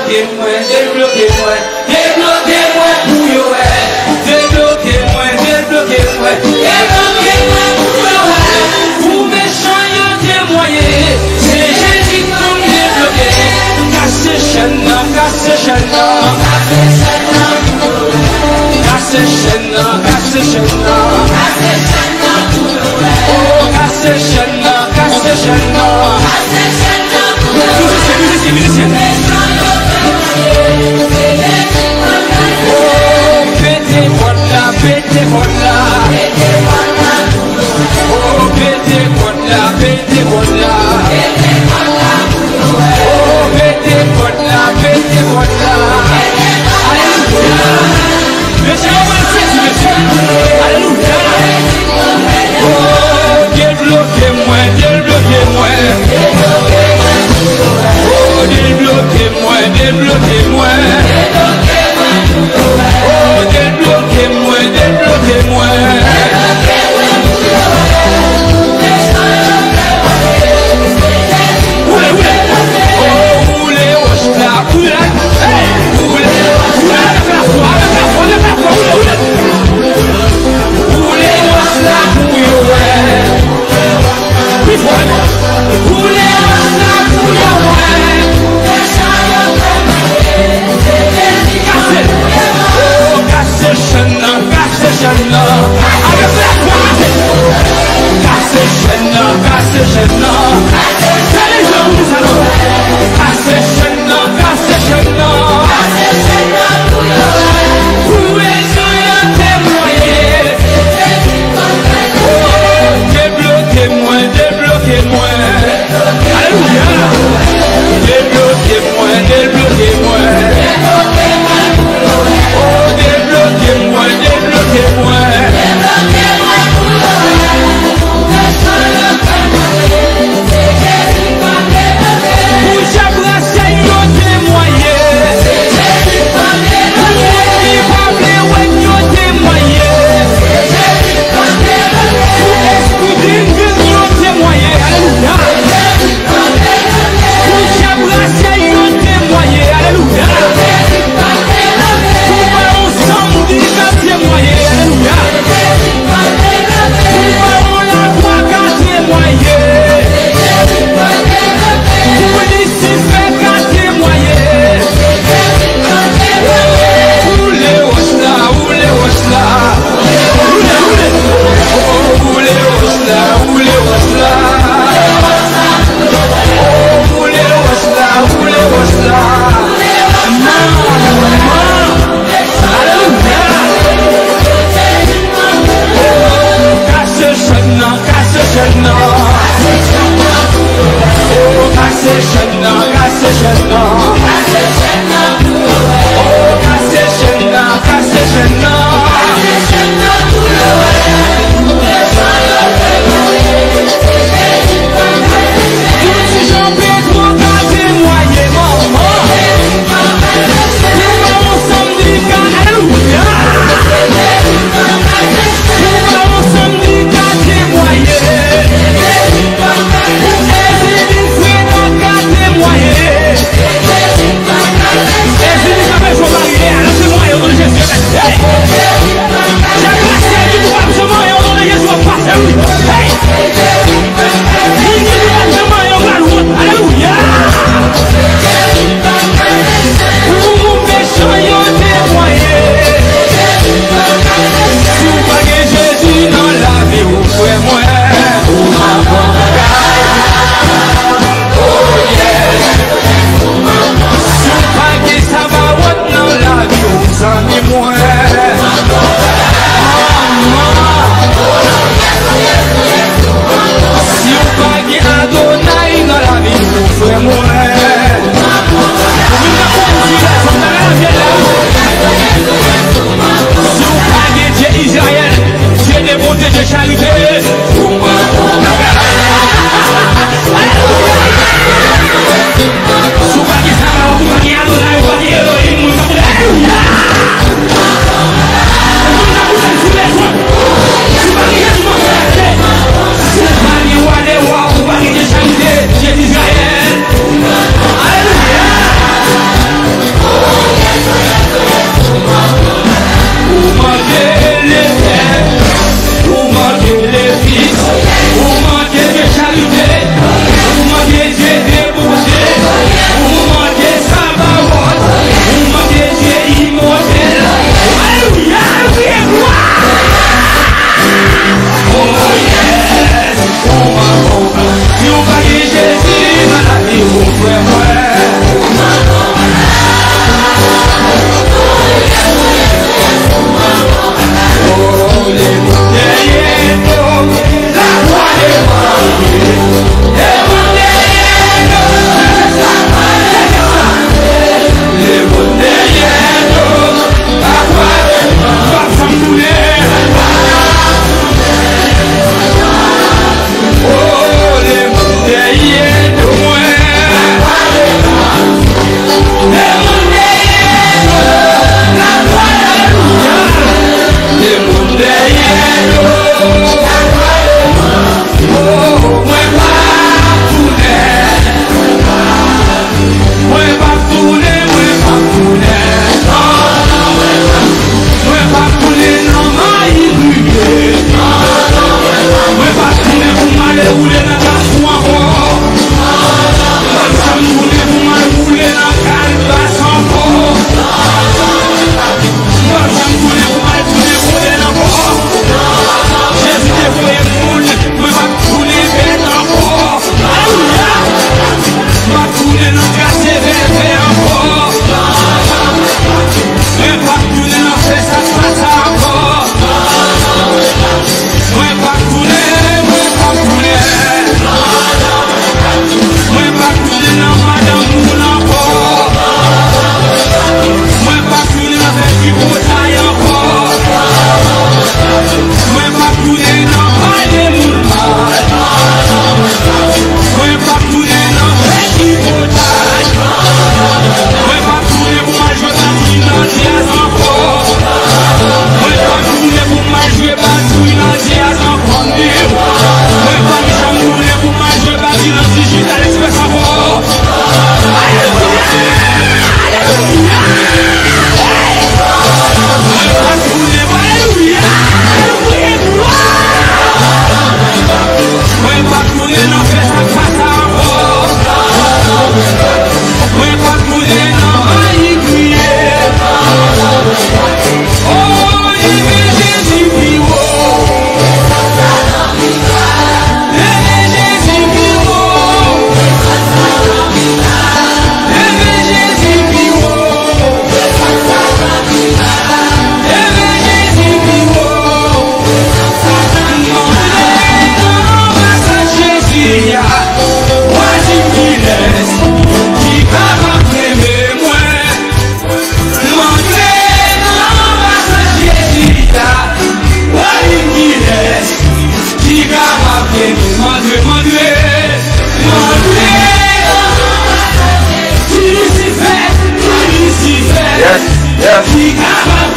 débloquez-moi, débloquez-moi, débloquez-moi pour yo, débloquez-moi, débloquez-moi, débloquez-moi pour yo, pour méchant yo témoigner, c'est Jésus qui nous débloquer, cassez chaîne, cassez chaîne, cassez chaîne, cassez chaîne, oh cassez chaîne, cassez chaîne, musicien. Pété voilà. Oh, pété voilà, pété voilà. Oh, pété voilà, pété voilà. Alléluia. Monsieur, on va le faire, monsieur. Alléluia. Oh, débloquez-moi, débloquez-moi. Oh, débloquez-moi, débloquez-moi. Oh, débloquez-moi, débloquez-moi.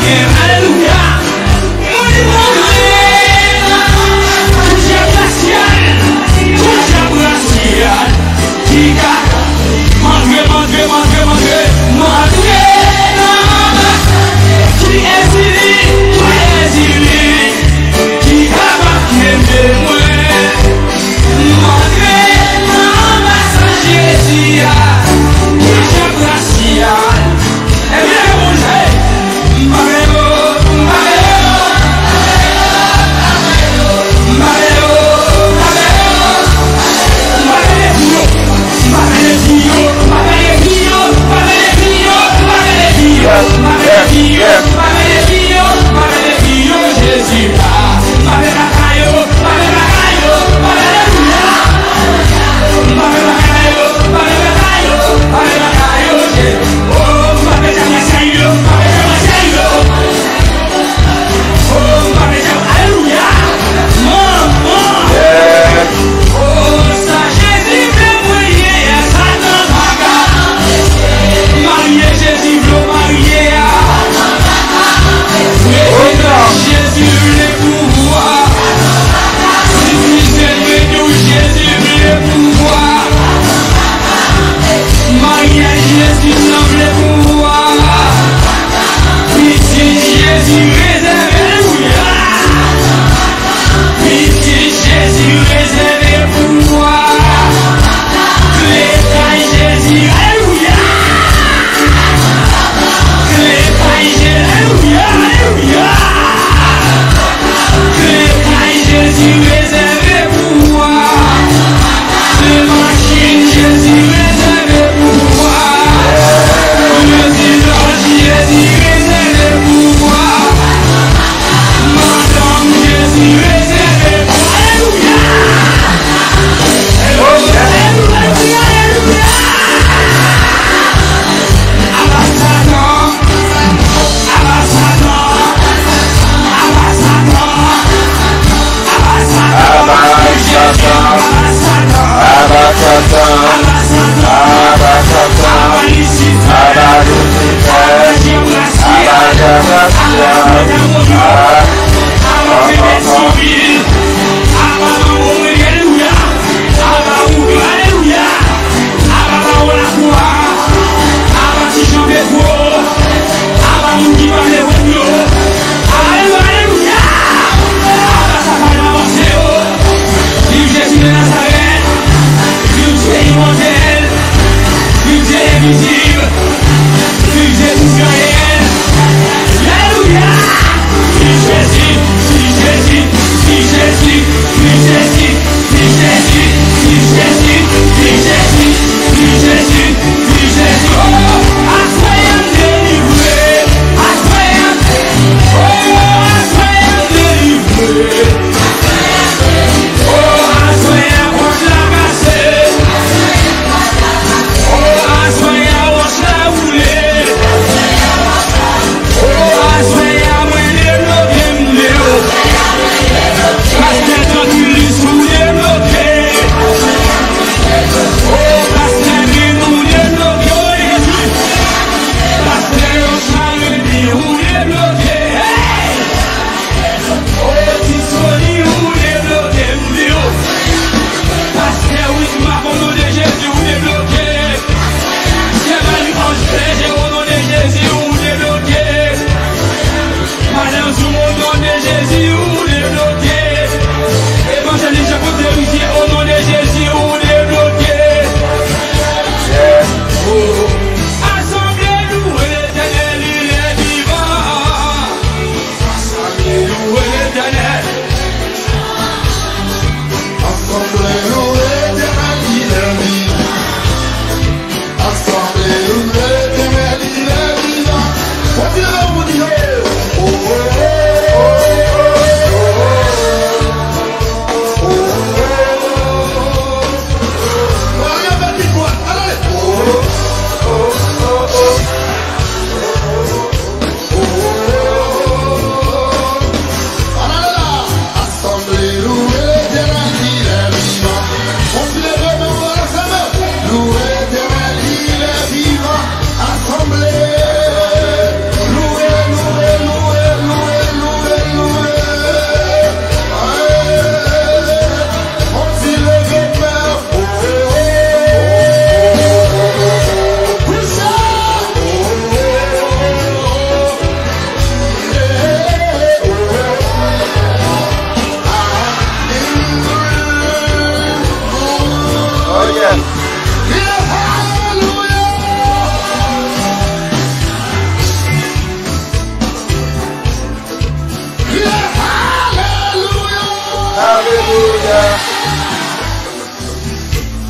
Alléluia. Magrebo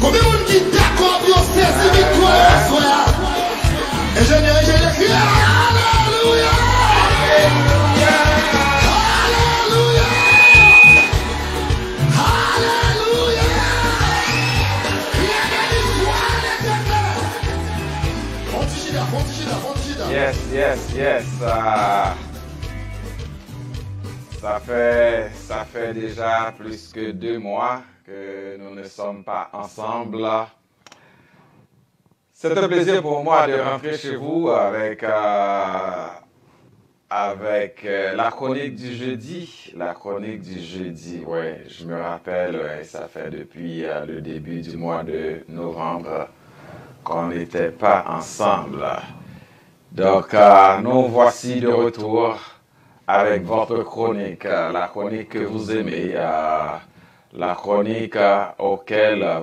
Combien de monde qui est d'accord pour saisir victoire ce soir? Ingénieur, crie Alléluia! Alléluia! Alléluia! Yes. Ça fait déjà plus que 2 mois que nous ne sommes pas ensemble. C'est un plaisir pour moi de rentrer chez vous avec la chronique du jeudi. La chronique du jeudi, ouais, je me rappelle, ça fait depuis le début du mois de novembre qu'on n'était pas ensemble. Donc, nous voici de retour avec votre chronique, la chronique que vous aimez, la chronique à laquelle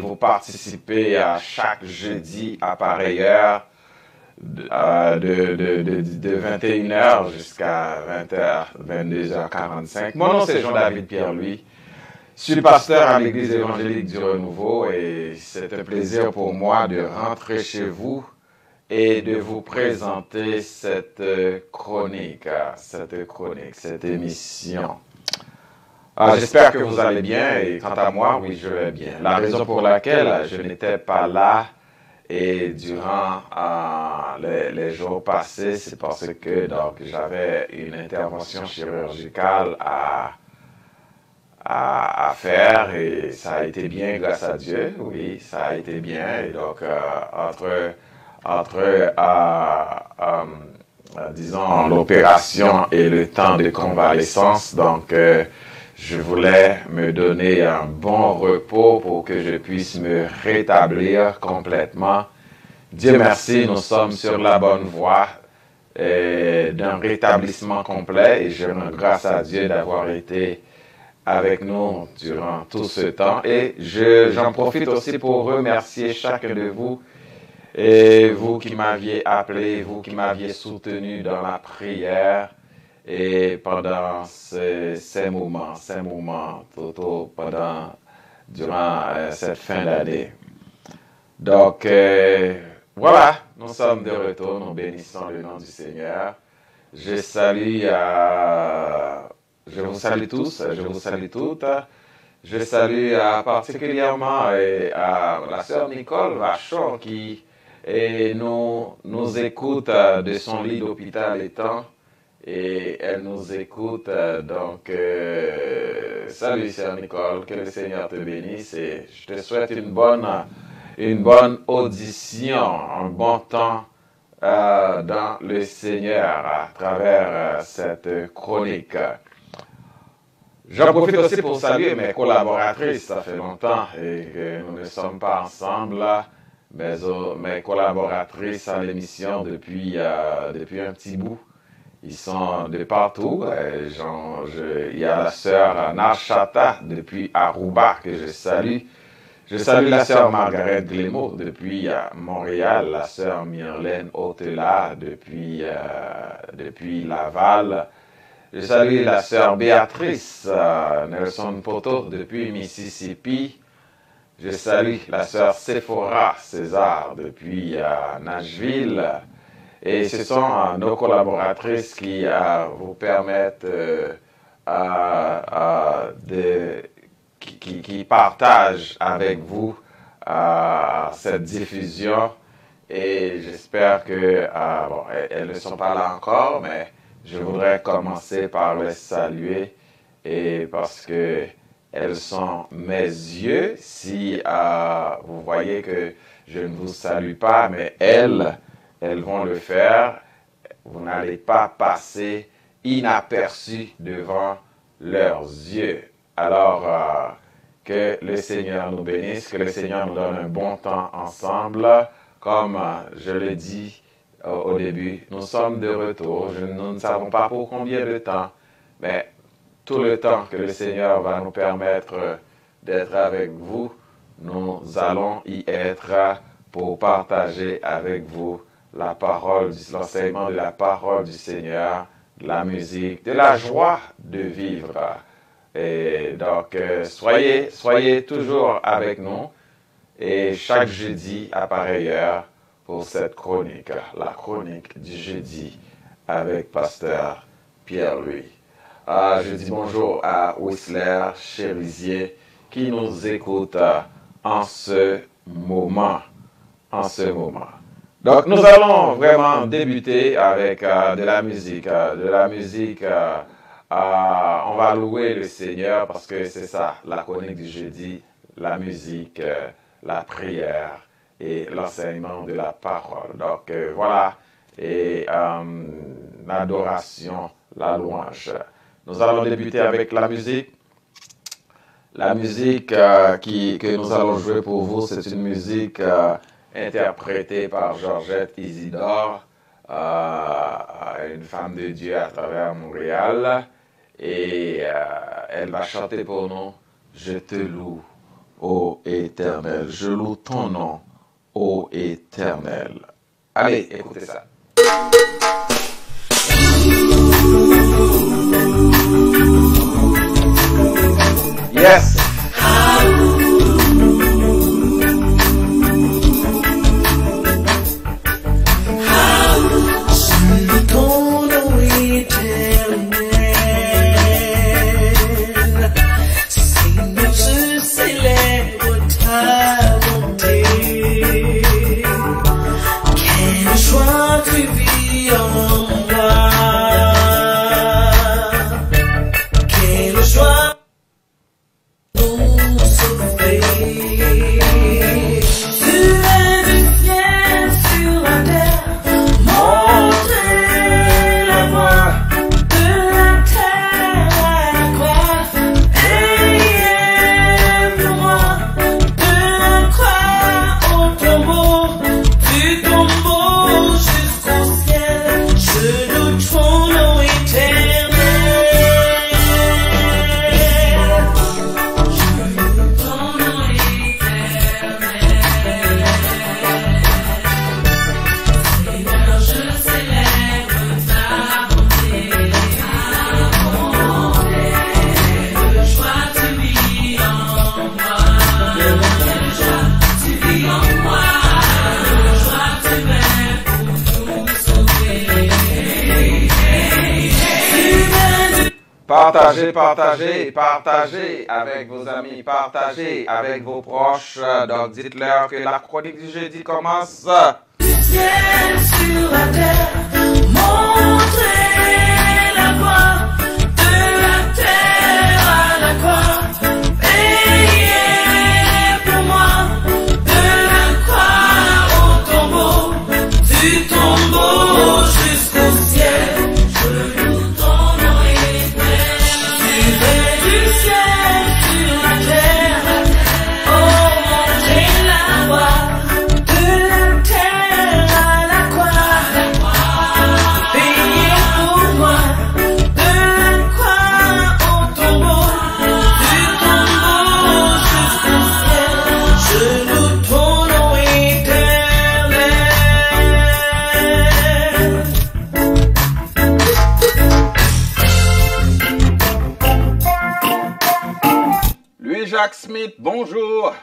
vous participez chaque jeudi à pareille heure, de 21h jusqu'à 20h, 22h45. Mon nom c'est Jean-David Pierre-Louis. Je suis pasteur à l'église évangélique du Renouveau et c'est un plaisir pour moi de rentrer chez vous et de vous présenter cette chronique, cette émission. J'espère que vous allez bien et quant à moi, oui, je vais bien. La raison pour laquelle je n'étais pas là et durant les jours passés, c'est parce que donc j'avais une intervention chirurgicale à faire et ça a été bien grâce à Dieu, oui, ça a été bien. Et donc, disons, l'opération et le temps de convalescence, donc je voulais me donner un bon repos pour que je puisse me rétablir complètement. Dieu merci, nous sommes sur la bonne voie d'un rétablissement complet et je rends grâce à Dieu d'avoir été avec nous durant tout ce temps. Et j'en profite aussi pour remercier chacun de vous et vous qui m'aviez appelé, vous qui m'aviez soutenu dans la prière et pendant ces moments durant cette fin d'année. Donc, voilà, nous sommes de retour, nous bénissons le nom du Seigneur. Je vous salue tous, je vous salue toutes. Je salue particulièrement la sœur Nicole Vachon qui nous écoute de son lit d'hôpital étant et elle nous écoute. Donc, salut sœur Nicole, que le Seigneur te bénisse et je te souhaite une bonne audition, un bon temps dans le Seigneur à travers cette chronique. J'en profite aussi pour saluer mes collaboratrices, ça fait longtemps et que nous ne sommes pas ensemble, mais mes collaboratrices à l'émission depuis un petit bout. Ils sont de partout. Il y a la sœur Narchata depuis Aruba que je salue. Je salue la sœur Margaret Glémaud depuis Montréal, la sœur Myrlène Otela depuis Laval. Je salue la sœur Béatrice Nelson Poto depuis Mississippi. Je salue la sœur Sephora César depuis Nashville. Et ce sont nos collaboratrices qui vous permettent qui partagent avec vous cette diffusion. Et j'espère que, elles ne sont pas là encore, mais je voudrais commencer par les saluer et parce que elles sont mes yeux. Si vous voyez que je ne vous salue pas, mais elles vont le faire. Vous n'allez pas passer inaperçu devant leurs yeux. Alors, que le Seigneur nous bénisse, que le Seigneur nous donne un bon temps ensemble. Comme je l'ai dit au début, nous sommes de retour. Nous ne savons pas pour combien de temps, mais tout le temps que le Seigneur va nous permettre d'être avec vous, nous allons y être pour partager avec vous la parole, l'enseignement de la parole du Seigneur, de la musique, de la joie de vivre. Et donc, soyez toujours avec nous. Et chaque jeudi à pareille heure pour cette chronique, la chronique du jeudi avec Pasteur Pierre-Louis. Je dis bonjour à Whistler Chérisier qui nous écoute en ce moment. Donc, nous allons vraiment débuter avec de la musique. On va louer le Seigneur parce que c'est ça, la chronique du jeudi, la musique, la prière et l'enseignement de la parole. Donc, voilà, et l'adoration, la louange. Nous allons débuter avec la musique. La musique que nous allons jouer pour vous, c'est une musique interprétée par Georgette Isidore, une femme de Dieu à travers Montréal. Et elle va chanter pour nous « Je te loue, ô Éternel, je loue ton nom, ô Éternel ». Allez, écoutez ça. Yes! Partagez avec vos amis, partagez avec vos proches. Donc, dites-leur que la chronique du jeudi commence. Du ciel sur la terre, montrez la voie, de la terre à la croix. Veillez pour moi, de la croix au tombeau, du tombeau jusqu'au ciel. Je loue ton nom éternel. Du ciel sur la terre, oh montrez la voie, de la terre à la croix. Veillez pour moi, de la croix au tombeau, du tombeau jusqu'au ciel. Je loue ton nom éternel. Louis-Jacques Smith, bonjour.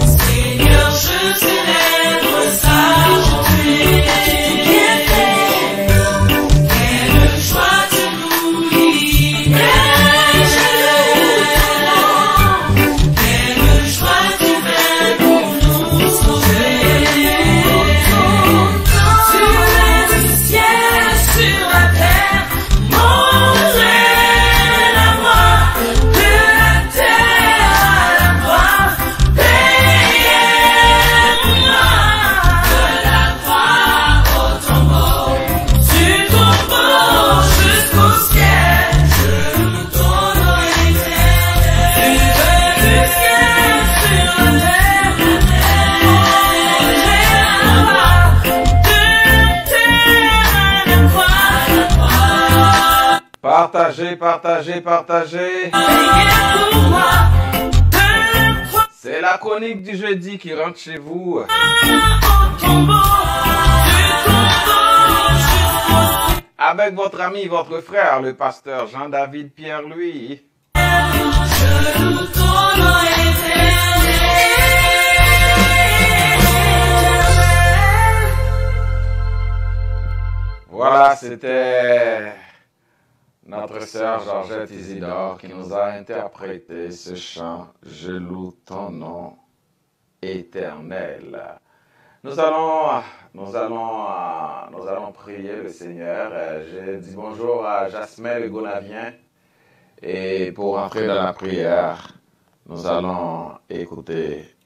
Seigneur, Partagez, partagez, partagez. Priez pour moi, de croire C'est la chronique du jeudi qui rentre chez vous. au tombeau, du tombeau jusqu'au Avec votre ami, votre frère, le pasteur Jean-David Pierre-Louis. je loue ton nom éternel. Voilà, c'était notre sœur Georgette Isidore qui nous a interprété ce chant « Je loue ton nom éternel ». Nous allons prier le Seigneur. J'ai dit bonjour à Jasmin le Gonavien. Et pour entrer dans la prière, nous allons écouter,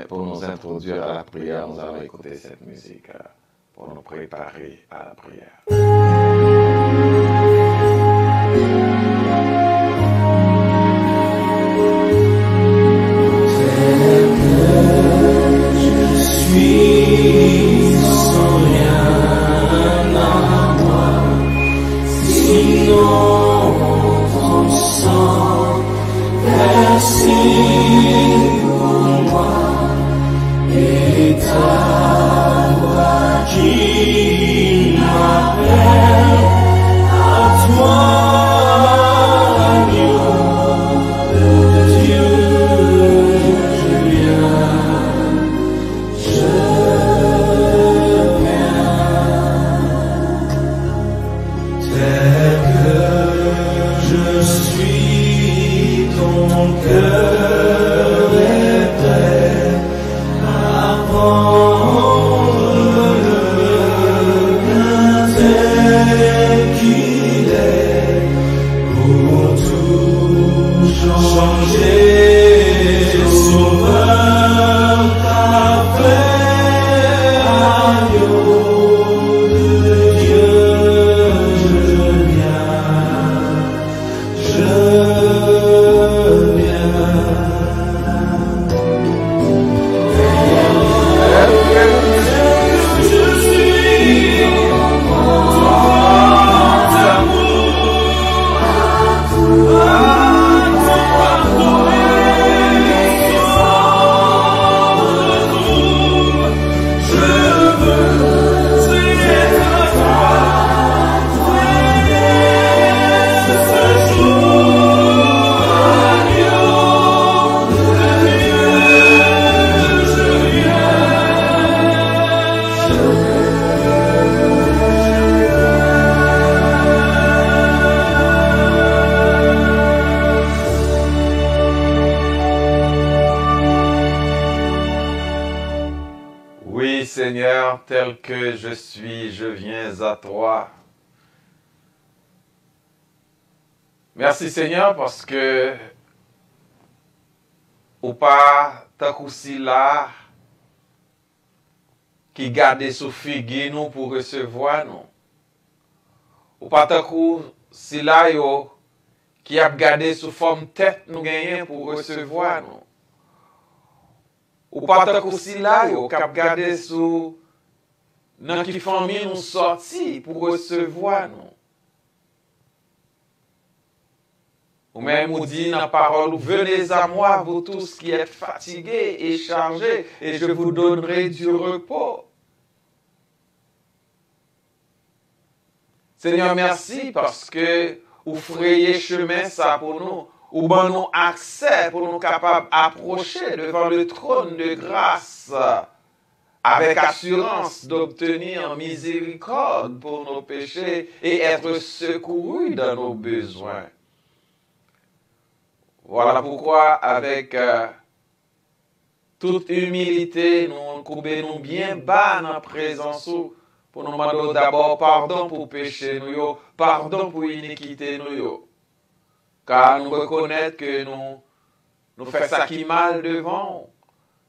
pour nous introduire à la prière, nous allons écouter cette musique pour nous préparer à la prière. Oui, Seigneur, tel que je suis, je viens à toi. Merci, Seigneur, parce que ou pas tant qu'aussi là qui garde sous figue nous pour recevoir nous. Ou pas tant qu'aussi là yo qui a gardé sous forme tête nous gagner pour recevoir nous. Ou pas tant qu'aussi là yo qui a gardé sous dans qui famille nous sorti pour recevoir nous. Ou même nous dit dans la parole, venez à moi, vous tous qui êtes fatigués et chargés, et je vous donnerai du repos. Seigneur, merci parce que vous frayez chemin ça pour nous, ou ben nous accès pour nous capables d'approcher devant le trône de grâce avec assurance d'obtenir miséricorde pour nos péchés et être secourus dans nos besoins. Voilà pourquoi, avec toute humilité, nous courbons bien bas dans la présence pour nous demander d'abord pardon pour péché, pardon pour iniquité, car nous reconnaissons que nous faisons ça qui mal devant,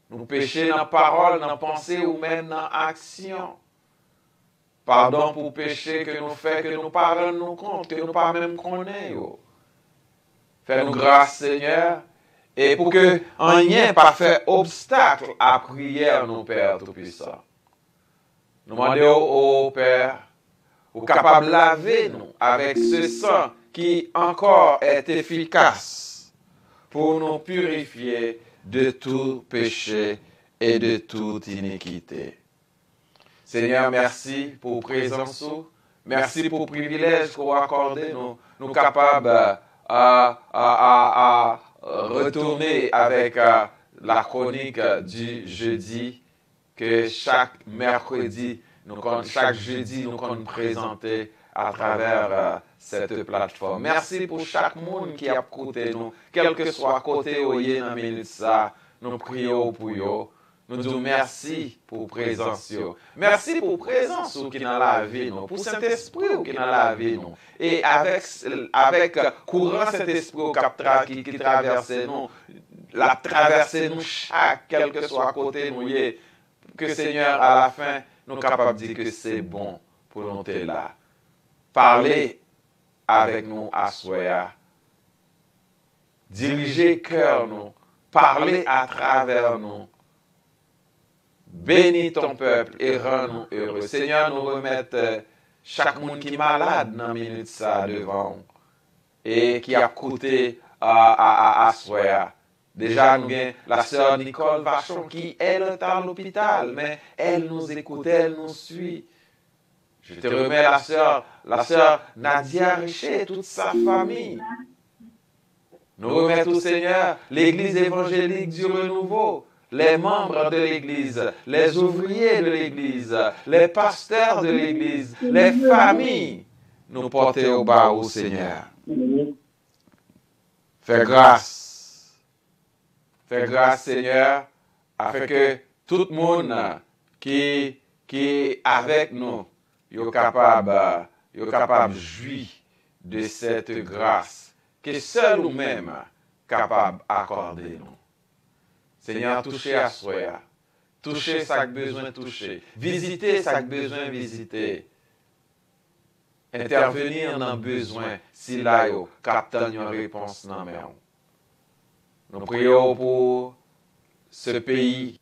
nous péchons dans la parole, dans la pensée ou même dans l'action. Pardon pour péché que nous faisons, que nous ne pas rendre compte, que nous ne pas même connaître. Fais-nous grâce, Seigneur, et pour que rien pas fait obstacle à prière, nos Père Tout-Puissant. Nous demandons au Père, ou capable de laver nous avec ce sang qui encore est efficace pour nous purifier de tout péché et de toute iniquité. Seigneur, merci pour présence. Merci pour le privilège qu'on a accordé. Nous capables à retourner avec la chronique du jeudi que chaque mercredi, chaque jeudi, nous qu'on présenter à travers cette plateforme. Merci pour chaque monde qui a écouté nous, quel que soit côté où il est dans minute ça, nous prions pour eux. Nous disons merci pour présence. Merci pour présence qui est dans la vie, nous, pour Saint-Esprit qui est dans la vie. Nous. Et avec courant Saint-Esprit qui traverse nous, la traverse nous chaque, quel que soit côté nous, que Seigneur, à la fin, nous sommes capables de dire que c'est bon pour nous être là. Parlez avec nous à soi. Dirigez cœur nous. Parlez à travers nous. Bénis ton peuple et rends-nous heureux. Seigneur, nous remettons chaque monde qui est malade dans la minute ça devant et qui a coûté à soi. Déjà, nous avons la sœur Nicole Vachon qui, elle, est à l'hôpital, mais elle nous écoute, elle nous suit. Je te remets la sœur Nadia Richer et toute sa famille. Nous remettons au Seigneur l'église évangélique du renouveau, les membres de l'église, les ouvriers de l'église, les pasteurs de l'église, les familles. Nous portons au bas au Seigneur. Fais grâce. Fais grâce, Seigneur, afin que tout le monde qui est avec nous, est capable de jouir de cette grâce que seul nous-mêmes capable d'accorder nous. Seigneur, touchez à soi, touchez chaque besoin touché, visitez chaque besoin visité, intervenir dans le besoin si là, captant une réponse dans la main. Nous prions pour ce pays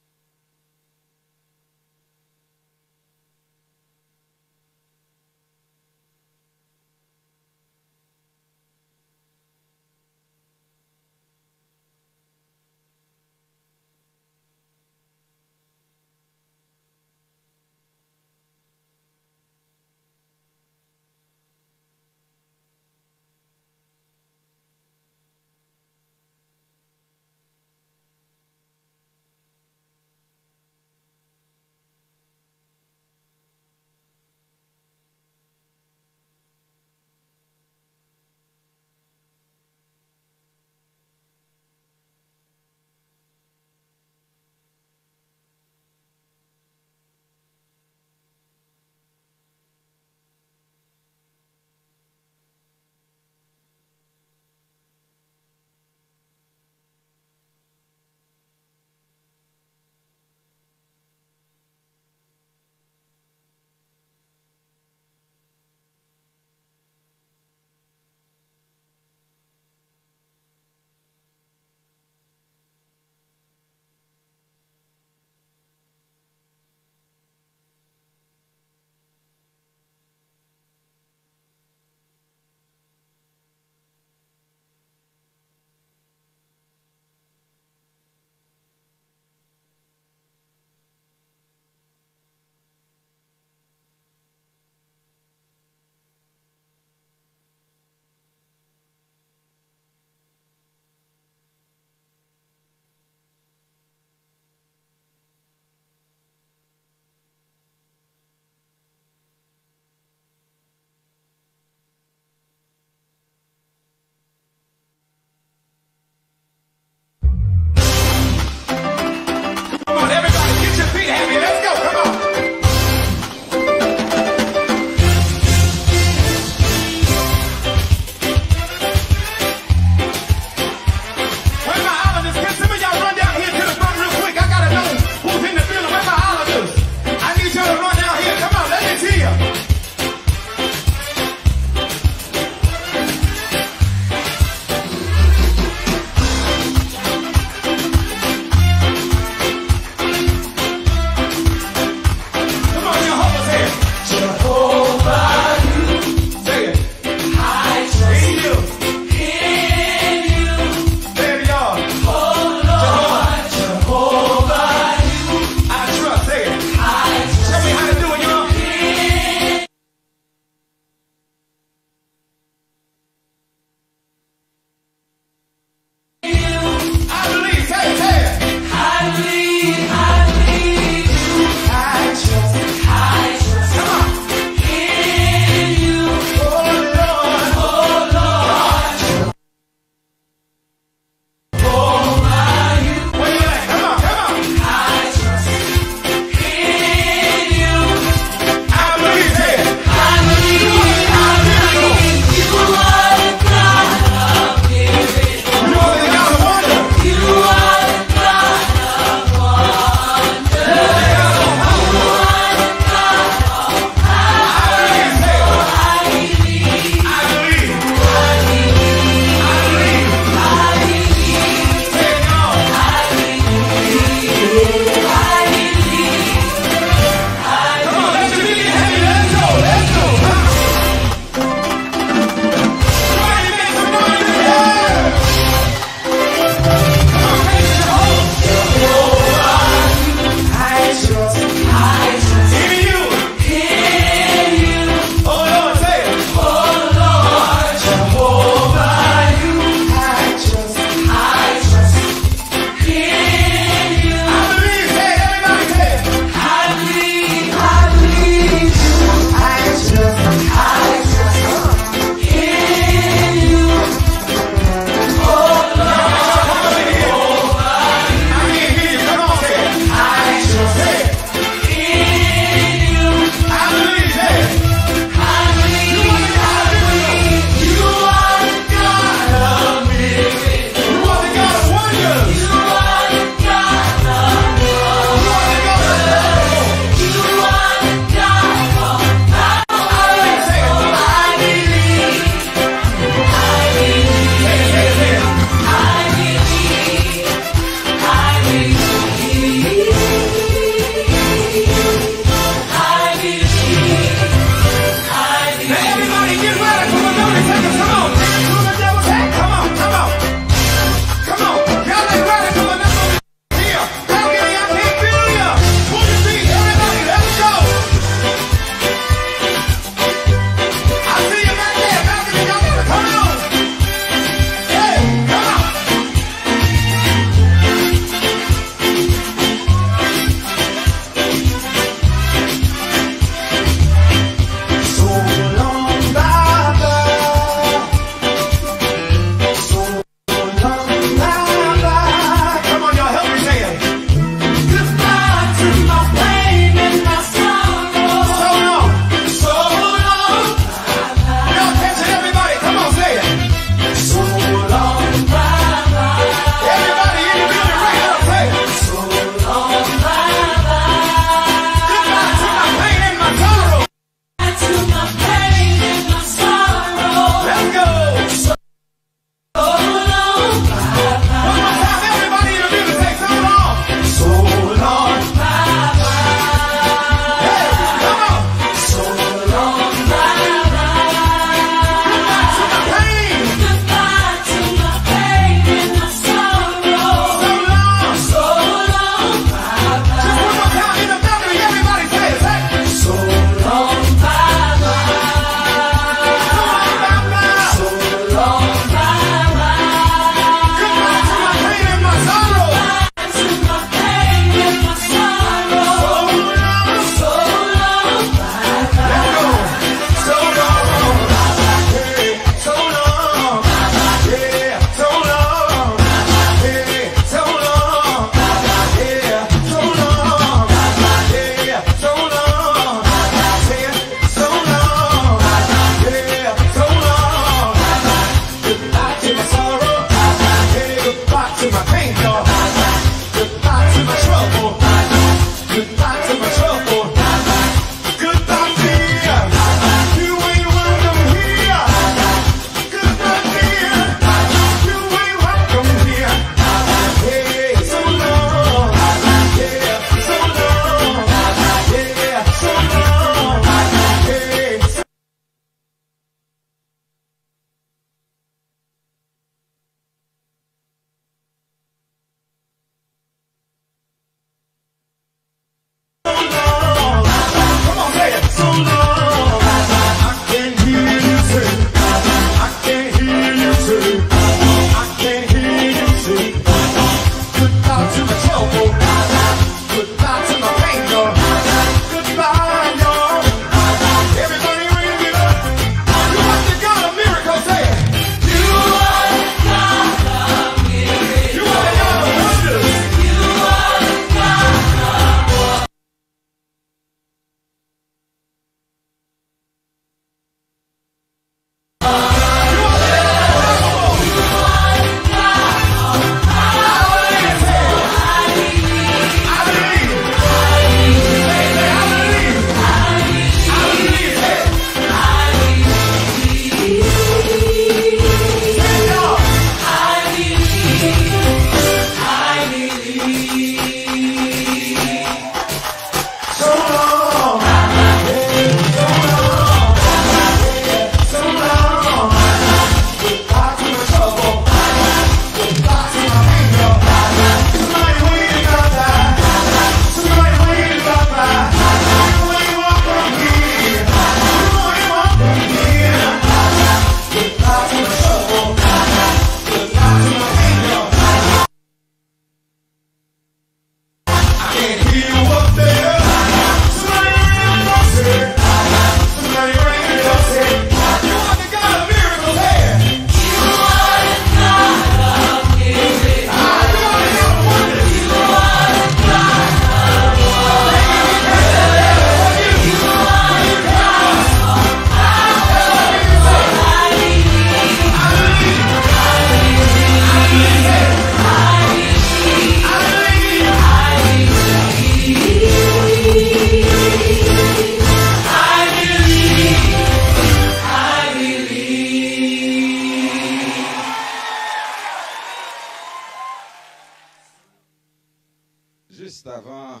Juste avant,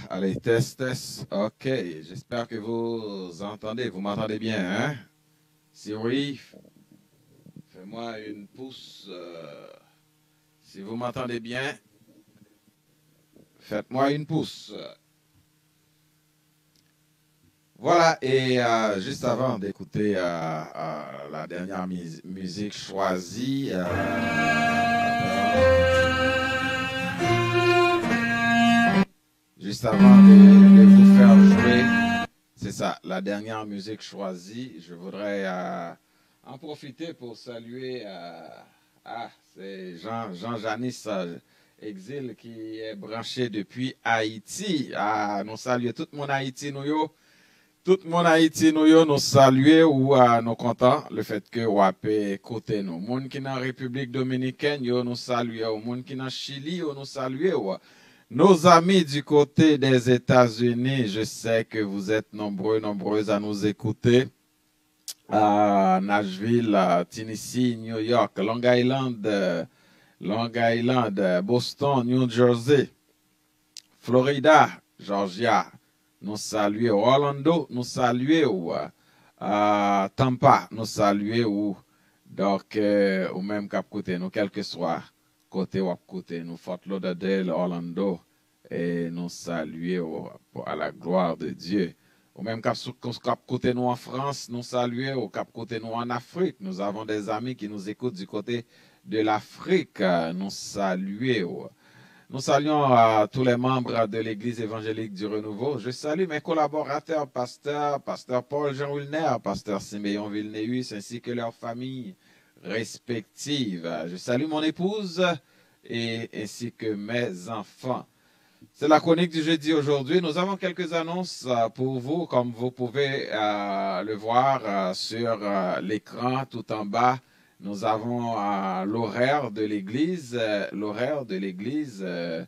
allez, test, test. Ok, j'espère que vous entendez. Vous m'entendez bien, hein? Si oui, fais-moi une pouce. Si vous m'entendez bien, faites-moi une pouce. Voilà, et juste avant d'écouter la dernière musique choisie, juste avant de vous faire jouer, c'est ça, la dernière musique choisie, je voudrais en profiter pour saluer, c'est Jean Janis Exil qui est branché depuis Haïti. Nous saluons tout mon Haïti, tout mon Haïti, nous saluons ou nous contents le fait que vous avez côté nous. Moun qui dans République Dominicaine, nous saluons. Moun qui dans Chili, nous saluons. Nos amis du côté des États-Unis, je sais que vous êtes nombreuses à nous écouter. Nashville, Tennessee, New York, Long Island, Boston, New Jersey, Florida, Georgia. Nous saluons Orlando, nous saluons Tampa, nous saluons donc ou même cap côté nous quel que soit côté ou côté nous Fort Lauderdale, Orlando et nous saluons à la gloire de Dieu. Ou même cap côté nous en France, nous saluons au cap côté nous en Afrique. Nous avons des amis qui nous écoutent du côté de l'Afrique. Nous saluons. Nous saluons tous les membres de l'Église évangélique du Renouveau. Je salue mes collaborateurs, pasteur Paul Jean Wilner, pasteur Siméon Vilnéus, ainsi que leurs familles respectives. Je salue mon épouse ainsi que mes enfants. C'est la chronique du jeudi aujourd'hui. Nous avons quelques annonces pour vous, comme vous pouvez le voir sur l'écran tout en bas. Nous avons l'horaire de l'église, l'horaire des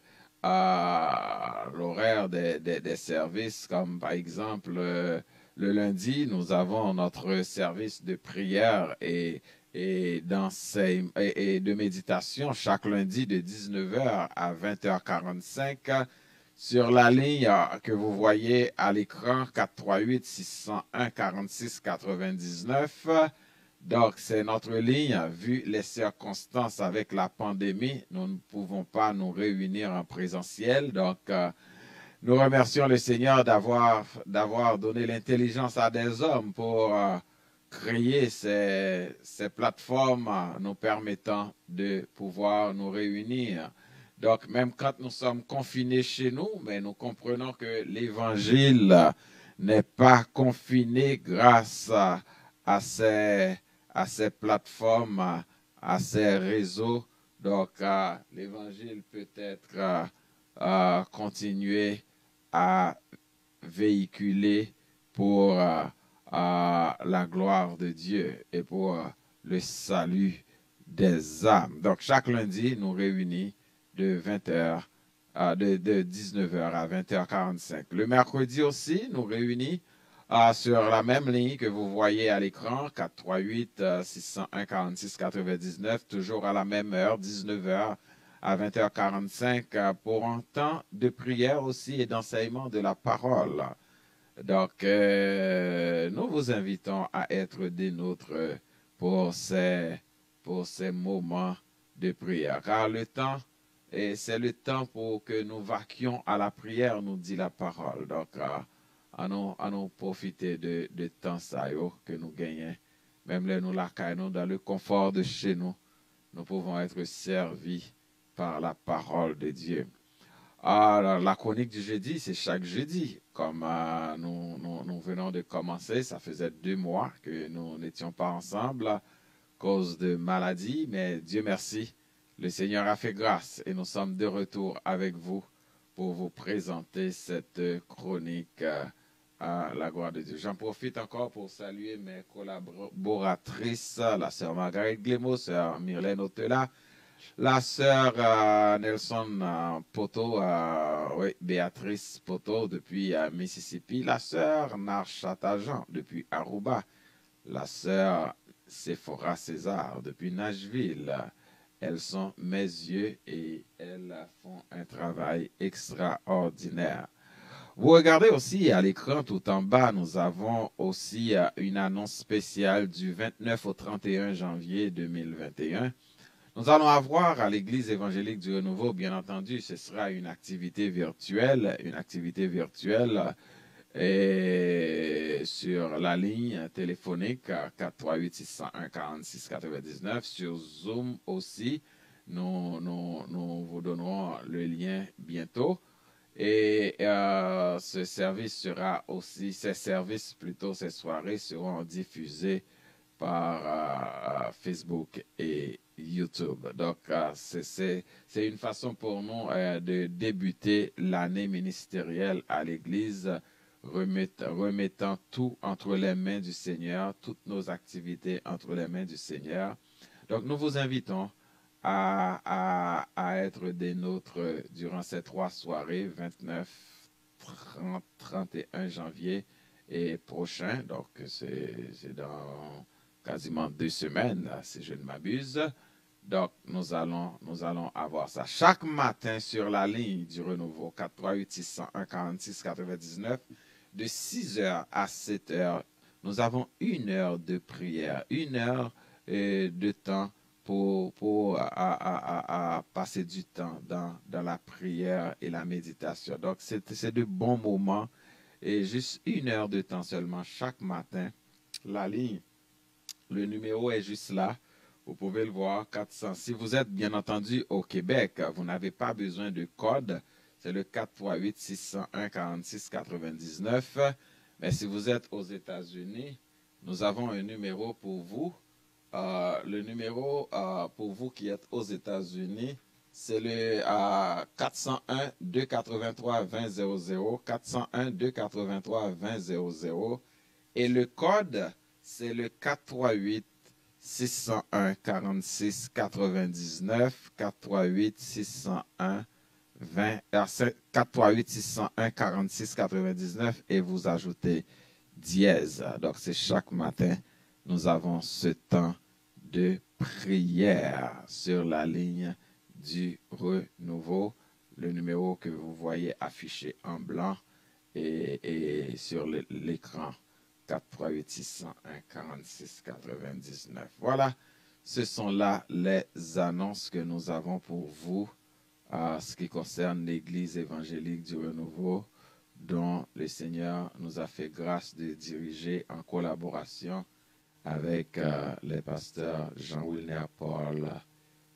services, comme par exemple le lundi, nous avons notre service de prière et de méditation chaque lundi de 19h à 20h45 sur la ligne que vous voyez à l'écran 438-601-4699. Donc, c'est notre ligne. Vu les circonstances avec la pandémie, nous ne pouvons pas nous réunir en présentiel. Donc, nous remercions le Seigneur d'avoir donné l'intelligence à des hommes pour créer ces plateformes nous permettant de pouvoir nous réunir. Donc, même quand nous sommes confinés chez nous, mais nous comprenons que l'Évangile n'est pas confiné grâce à ces plateformes, à ces réseaux. Donc, l'Évangile peut être continué à véhiculer pour la gloire de Dieu et pour le salut des âmes. Donc, chaque lundi, nous réunissons de 19h à 20h45. Le mercredi aussi, nous réunissons sur la même ligne que vous voyez à l'écran, 438-601-4699, toujours à la même heure, 19h à 20h45, pour un temps de prière aussi et d'enseignement de la parole. Donc, nous vous invitons à être des nôtres pour ces moments de prière. Car le temps, c'est le temps pour que nous vaquions à la prière, nous dit la parole. Donc, à nous profiter de temps ça que nous gagnons. Même là, nous la caillons dans le confort de chez nous. Nous pouvons être servis par la parole de Dieu. Alors, la chronique du jeudi, c'est chaque jeudi. Comme nous venons de commencer, ça faisait 2 mois que nous n'étions pas ensemble à cause de maladie. Mais Dieu merci, le Seigneur a fait grâce et nous sommes de retour avec vous pour vous présenter cette chronique à la gloire de Dieu. J'en profite encore pour saluer mes collaboratrices, la sœur Margaret Glémo, sœur Myrlène Otela, la sœur Nelson Poto, Béatrice Poto depuis Mississippi, la sœur Narsha Tajan depuis Aruba, la sœur Sephora César depuis Nashville, elles sont mes yeux et elles font un travail extraordinaire. Vous regardez aussi à l'écran tout en bas, nous avons aussi une annonce spéciale du 29 au 31 janvier 2021. Nous allons avoir à l'Église évangélique du Renouveau, bien entendu, ce sera une activité virtuelle et sur la ligne téléphonique 438-601-4699. Sur Zoom aussi, nous vous donnerons le lien bientôt. Et ces services, ces soirées seront diffusés par Facebook et YouTube. Donc, c'est une façon pour nous de débuter l'année ministérielle à l'Église, remettant tout entre les mains du Seigneur, toutes nos activités entre les mains du Seigneur. Donc, nous vous invitons à être des nôtres durant ces 3 soirées, 29, 30, 31 janvier et prochain. Donc, c'est dans quasiment 2 semaines, si je ne m'abuse. Donc, nous allons avoir ça chaque matin sur la ligne du Renouveau 438-601-4699 de 6h à 7h. Nous avons 1 heure de prière, 1 heure de temps pour passer du temps dans la prière et la méditation. Donc, c'est de bons moments et juste 1 heure de temps seulement chaque matin. La ligne, le numéro est juste là. Vous pouvez le voir, 400. Si vous êtes bien entendu au Québec, vous n'avez pas besoin de code. C'est le 438-601-4699. Mais si vous êtes aux États-Unis, nous avons un numéro pour vous. Le numéro pour vous qui êtes aux États-Unis, c'est le 401-283-2000, 401-283-2000. Et le code, c'est le 438-601-4699, 438-601-4699 et vous ajoutez dièse. Donc, c'est chaque matin, nous avons ce temps de prière sur la ligne du Renouveau, le numéro que vous voyez affiché en blanc et sur l'écran 438-601-4699. Voilà, ce sont là les annonces que nous avons pour vous en ce qui concerne l'Église évangélique du Renouveau, dont le Seigneur nous a fait grâce de diriger en collaboration avec les pasteurs Jean-Wilner Paul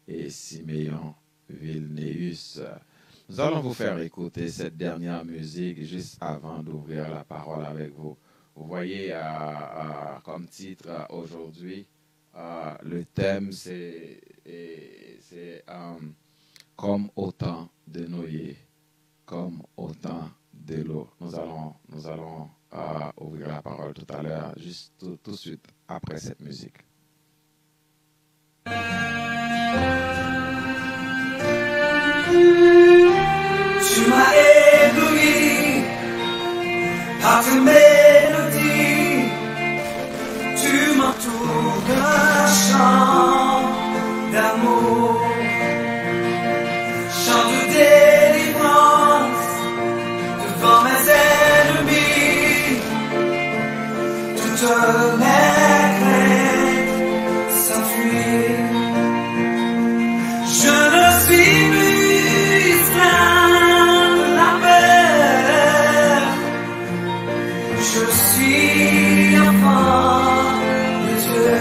et Siméon Vilnéus. Nous allons vous faire écouter cette dernière musique juste avant d'ouvrir la parole avec vous. Vous voyez comme titre aujourd'hui, le thème c'est comme au temps de Noé, comme au temps de l'eau. Nous allons ouvrir la parole tout à l'heure, juste tout de suite après cette musique. Tu m'as ébloui par tes mélodies, tu m'entoures d'un chant d'amour, chant de délivrance devant mes ennemis, toutes mes craintes s'enfuient. Je ne suis plus esclave de la peur, je suis enfant de Dieu.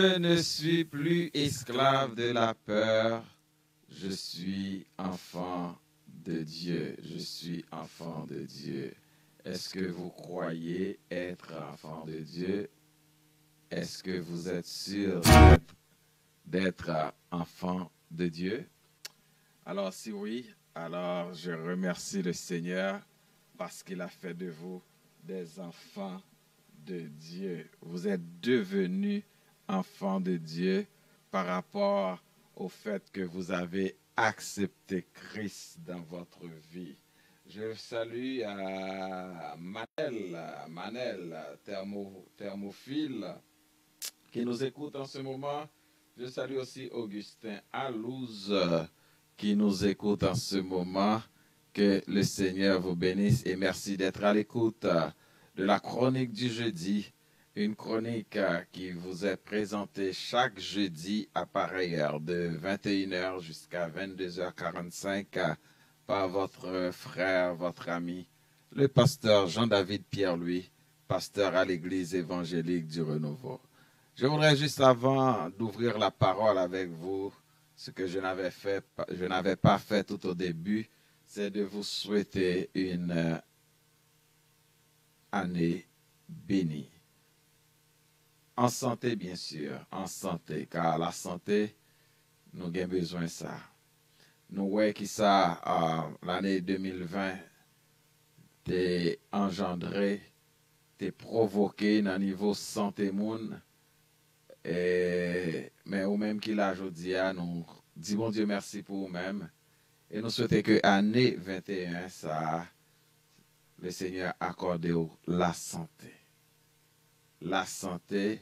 Je ne suis plus esclave de la peur. Je suis enfant de Dieu. Je suis enfant de Dieu. Est-ce que vous croyez être enfant de Dieu? Est-ce que vous êtes sûr d'être enfant de Dieu? Alors si oui, alors je remercie le Seigneur parce qu'il a fait de vous des enfants de Dieu. Vous êtes devenus enfants de Dieu par rapport au fait que vous avez accepté Christ dans votre vie. Je salue Manel, thermophile, qui nous écoute en ce moment. Je salue aussi Augustin Alouz, qui nous écoute en ce moment. Que le Seigneur vous bénisse et merci d'être à l'écoute de la chronique du jeudi. Une chronique qui vous est présentée chaque jeudi à pareille heure, de 21h jusqu'à 22h45 par votre frère, votre ami, le pasteur Jean-David Pierre-Louis, pasteur à l'église évangélique du Renouveau. Je voudrais juste avant d'ouvrir la parole avec vous, ce que je n'avais pas fait tout au début, c'est de vous souhaiter une année bénie. En santé, bien sûr, en santé, car la santé, nous avons besoin de ça. Nous voyons que ça, l'année 2020, t'est engendré, t'est provoqué dans le niveau santé moun. Mais ou même qu'il a aujourd'hui, nous disons bon Dieu merci pour vous-même. Et nous souhaitons que l'année 21, ça, le Seigneur accorde la santé. La santé,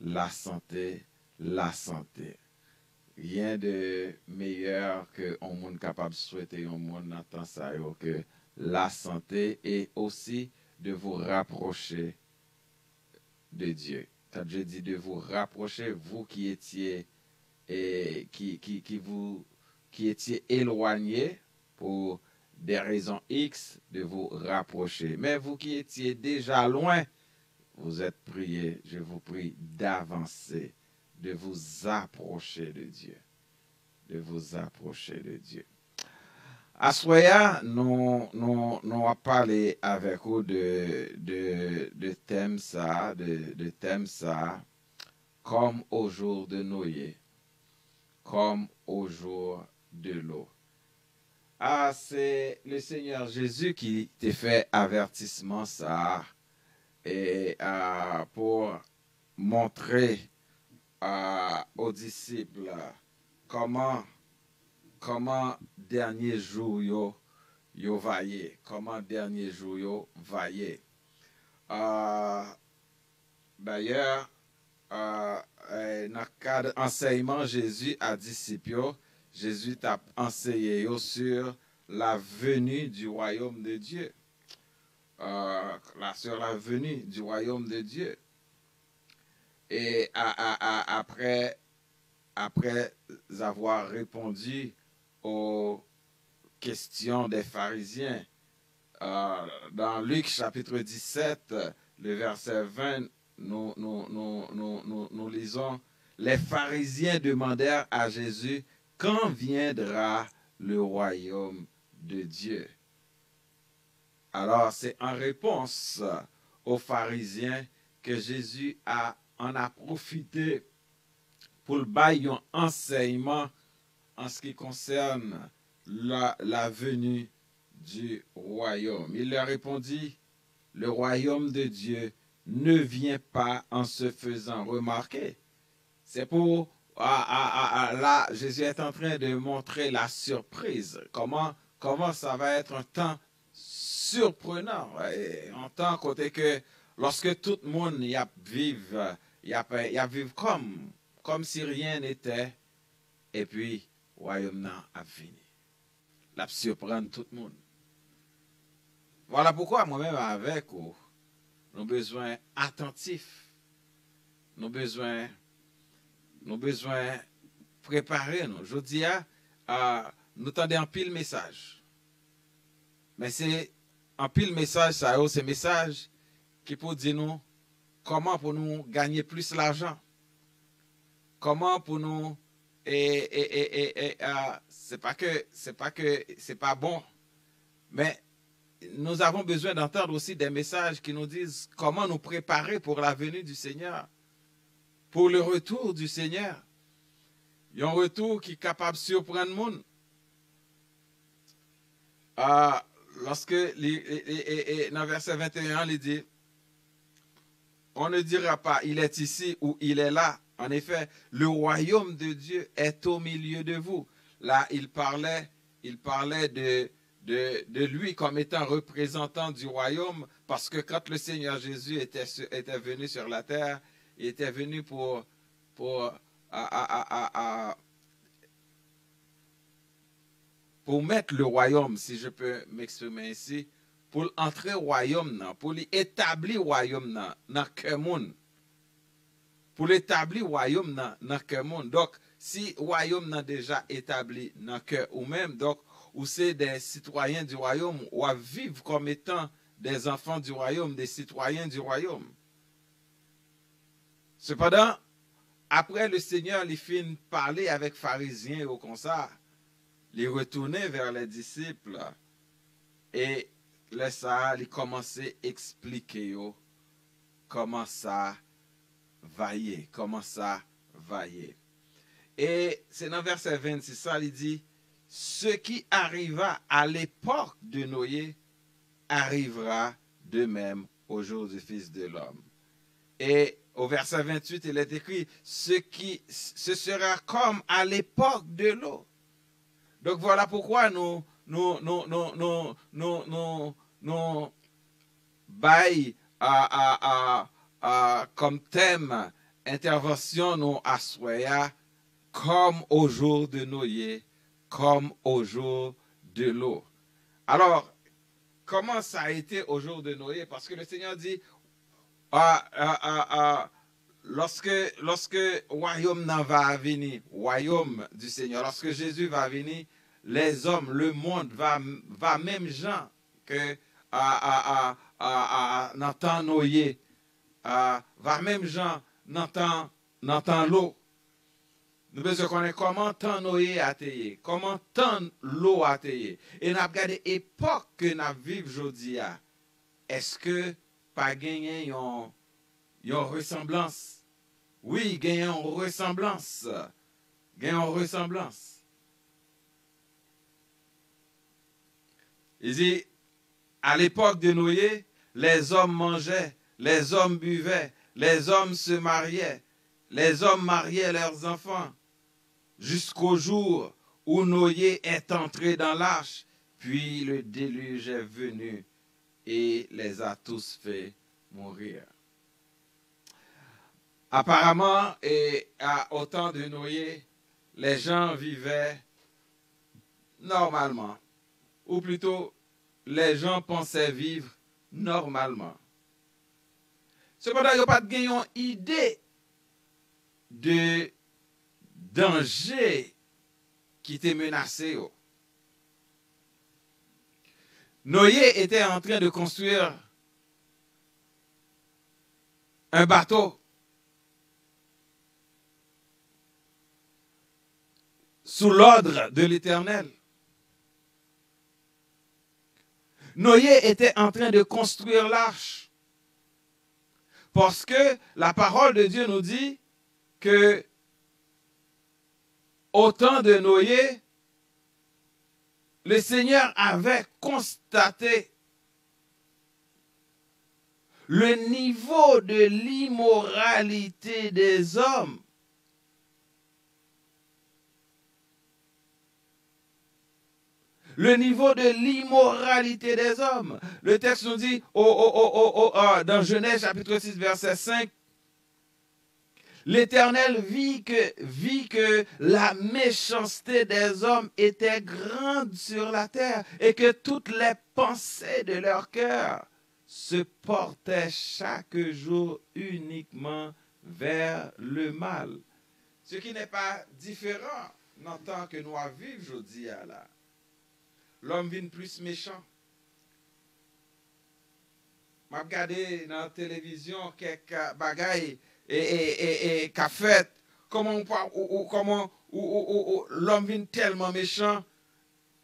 la santé, la santé. Rien de meilleur que un monde capable de souhaiter un monde dans temps ça que la santé et aussi de vous rapprocher de Dieu. Quand je dis de vous rapprocher, vous qui étiez et qui étiez éloignés pour des raisons X, de vous rapprocher. Mais vous qui étiez déjà loin, vous êtes priés, je vous prie d'avancer, de vous approcher de Dieu. De vous approcher de Dieu. À Soya, nous allons parler avec vous de thème ça, de thème ça, comme au jour de Noé, comme au jour de l'eau. Ah, c'est le Seigneur Jésus qui t'a fait avertissement ça, et pour montrer aux disciples comment dernier jour yo vaillé, comment dernier jour yo vaillé. D'ailleurs, dans le cadre d'enseignement Jésus à disciples, Jésus t'a enseigné sur la venue du royaume de Dieu. Sur la venue du royaume de Dieu. Et après avoir répondu aux questions des pharisiens, dans Luc chapitre 17, le verset 20, nous lisons, les pharisiens demandèrent à Jésus, quand viendra le royaume de Dieu? Alors, c'est en réponse aux pharisiens que Jésus en a profité pour le bailler un enseignement en ce qui concerne la venue du royaume. Il leur répondit, le royaume de Dieu ne vient pas en se faisant remarquer. C'est pour... là, Jésus est en train de montrer la surprise. Comment ça va être un temps surprenant. En tant côté que lorsque tout le monde y a vivre comme si rien n'était, et puis royaume a fini. La surprendre tout le monde. Voilà pourquoi moi-même avec vous, nous besoin attentifs. Nous besoin préparer nous. Je dis nous tendez en pile message. Mais c'est en pile message ça, c'est message qui pour dire nous comment pour nous gagner plus l'argent. comment pour nous, c'est pas que c'est pas bon, mais nous avons besoin d'entendre aussi des messages qui nous disent comment nous préparer pour la venue du Seigneur, pour le retour du Seigneur. Il y a un retour qui est capable de surprendre le monde. Lorsque, dans verset 21, il dit, on ne dira pas, il est ici ou il est là. En effet, le royaume de Dieu est au milieu de vous. Là, il parlait de lui comme étant représentant du royaume, parce que quand le Seigneur Jésus était venu sur la terre, il était venu pour mettre le royaume, si je peux m'exprimer ici, pour entrer au royaume, pour établir le royaume dans le monde. Pour l'établir le royaume dans le monde. Donc, si le royaume est déjà établi dans le cœur ou même, donc, ou c'est des citoyens du royaume, ou à vivre comme étant des enfants du royaume, des citoyens du royaume. Cependant, après le Seigneur, il finit de parler avec les pharisiens au conseil. Il retournait vers les disciples et là, il commençait à expliquer comment ça vaillait, comment ça vaillait. Et c'est dans verset 26, ça, il dit, ce qui arriva à l'époque de Noé arrivera de même au jour du Fils de l'homme. Et au verset 28, il est écrit, ce sera comme à l'époque de l'eau. Donc voilà pourquoi nous baillons comme thème intervention nous assoya comme au jour de Noé, comme au jour de l'eau. Alors, comment ça a été au jour de Noé? Parce que le Seigneur dit, lorsque le royaume va venir, royaume du Seigneur, lorsque Jésus va venir, les hommes, le monde va même gens que n'entend Noé, va même gens n'entend l'eau. Nous devons connaître comment tant Noé a été, comment tant l'eau a été. Et nous avons regardé l'époque que nous vivons aujourd'hui. Est-ce que pas gagné une ressemblance? Oui, gagné une ressemblance. Gagné une ressemblance. Il dit, à l'époque de Noé, les hommes mangeaient, les hommes buvaient, les hommes se mariaient, les hommes mariaient leurs enfants, jusqu'au jour où Noé est entré dans l'arche, puis le déluge est venu et les a tous fait mourir. Apparemment, au temps de Noé, les gens vivaient normalement, ou plutôt, les gens pensaient vivre normalement. Cependant, il n'y a pas de idée de danger qui était menacé. Noé était en train de construire un bateau sous l'ordre de l'Éternel. Noé était en train de construire l'arche. Parce que la parole de Dieu nous dit que au temps de Noé, le Seigneur avait constaté le niveau de l'immoralité des hommes. Le niveau de l'immoralité des hommes. Le texte nous dit, dans Genèse chapitre 6, verset 5, l'Éternel vit que la méchanceté des hommes était grande sur la terre et que toutes les pensées de leur cœur se portaient chaque jour uniquement vers le mal. Ce qui n'est pas différent dans le temps que nous vivons aujourd'hui. L'homme vient plus méchant. Je regarde dans la télévision quelques bagailles et qu'a fait l'homme vient tellement méchant,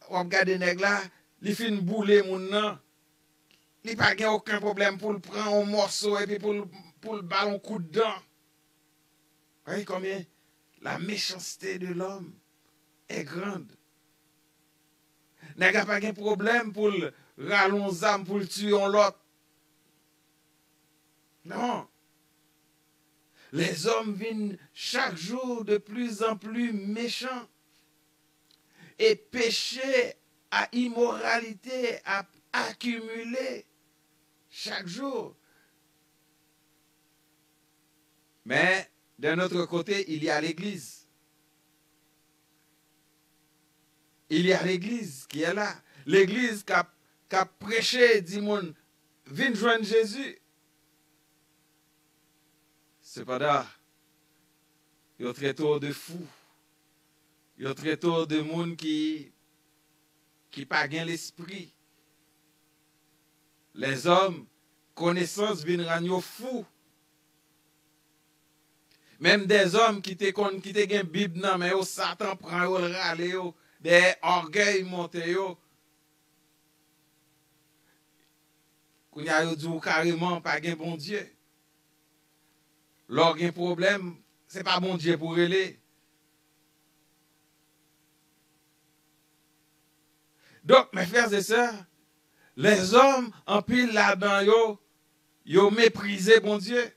on regarde nèg là, il fin bouler moun nan. Il pas gen aucun problème pour le prendre un morceau et puis pour le ballon un coup de dent. Vous voyez combien la méchanceté de l'homme est grande. Nèg a pas gen problème pour le rallon âme pour le tuer en l'autre. Non. Les hommes viennent chaque jour de plus en plus méchants. Et péché à immoralité à accumuler chaque jour. Mais d'un autre côté, il y a l'Église. Il y a l'Église qui est là. L'Église qui a prêché, dit moun, viens joindre Jésus. Cependant, il y a très tôt de fous. Il y a très tôt de monde qui pas gain l'esprit. Les hommes, connaissance viennent rendre fous. Même des hommes qui te gain Bible nan mais Satan prend yo le rale yo, des orgueil monte yo. Kounya yo dit carrément pas gain bon Dieu. Lors gen problème, c'est pas bon Dieu pour aller. Donc, mes frères et sœurs, les hommes, en pile là-dedans, yo méprisé bon Dieu.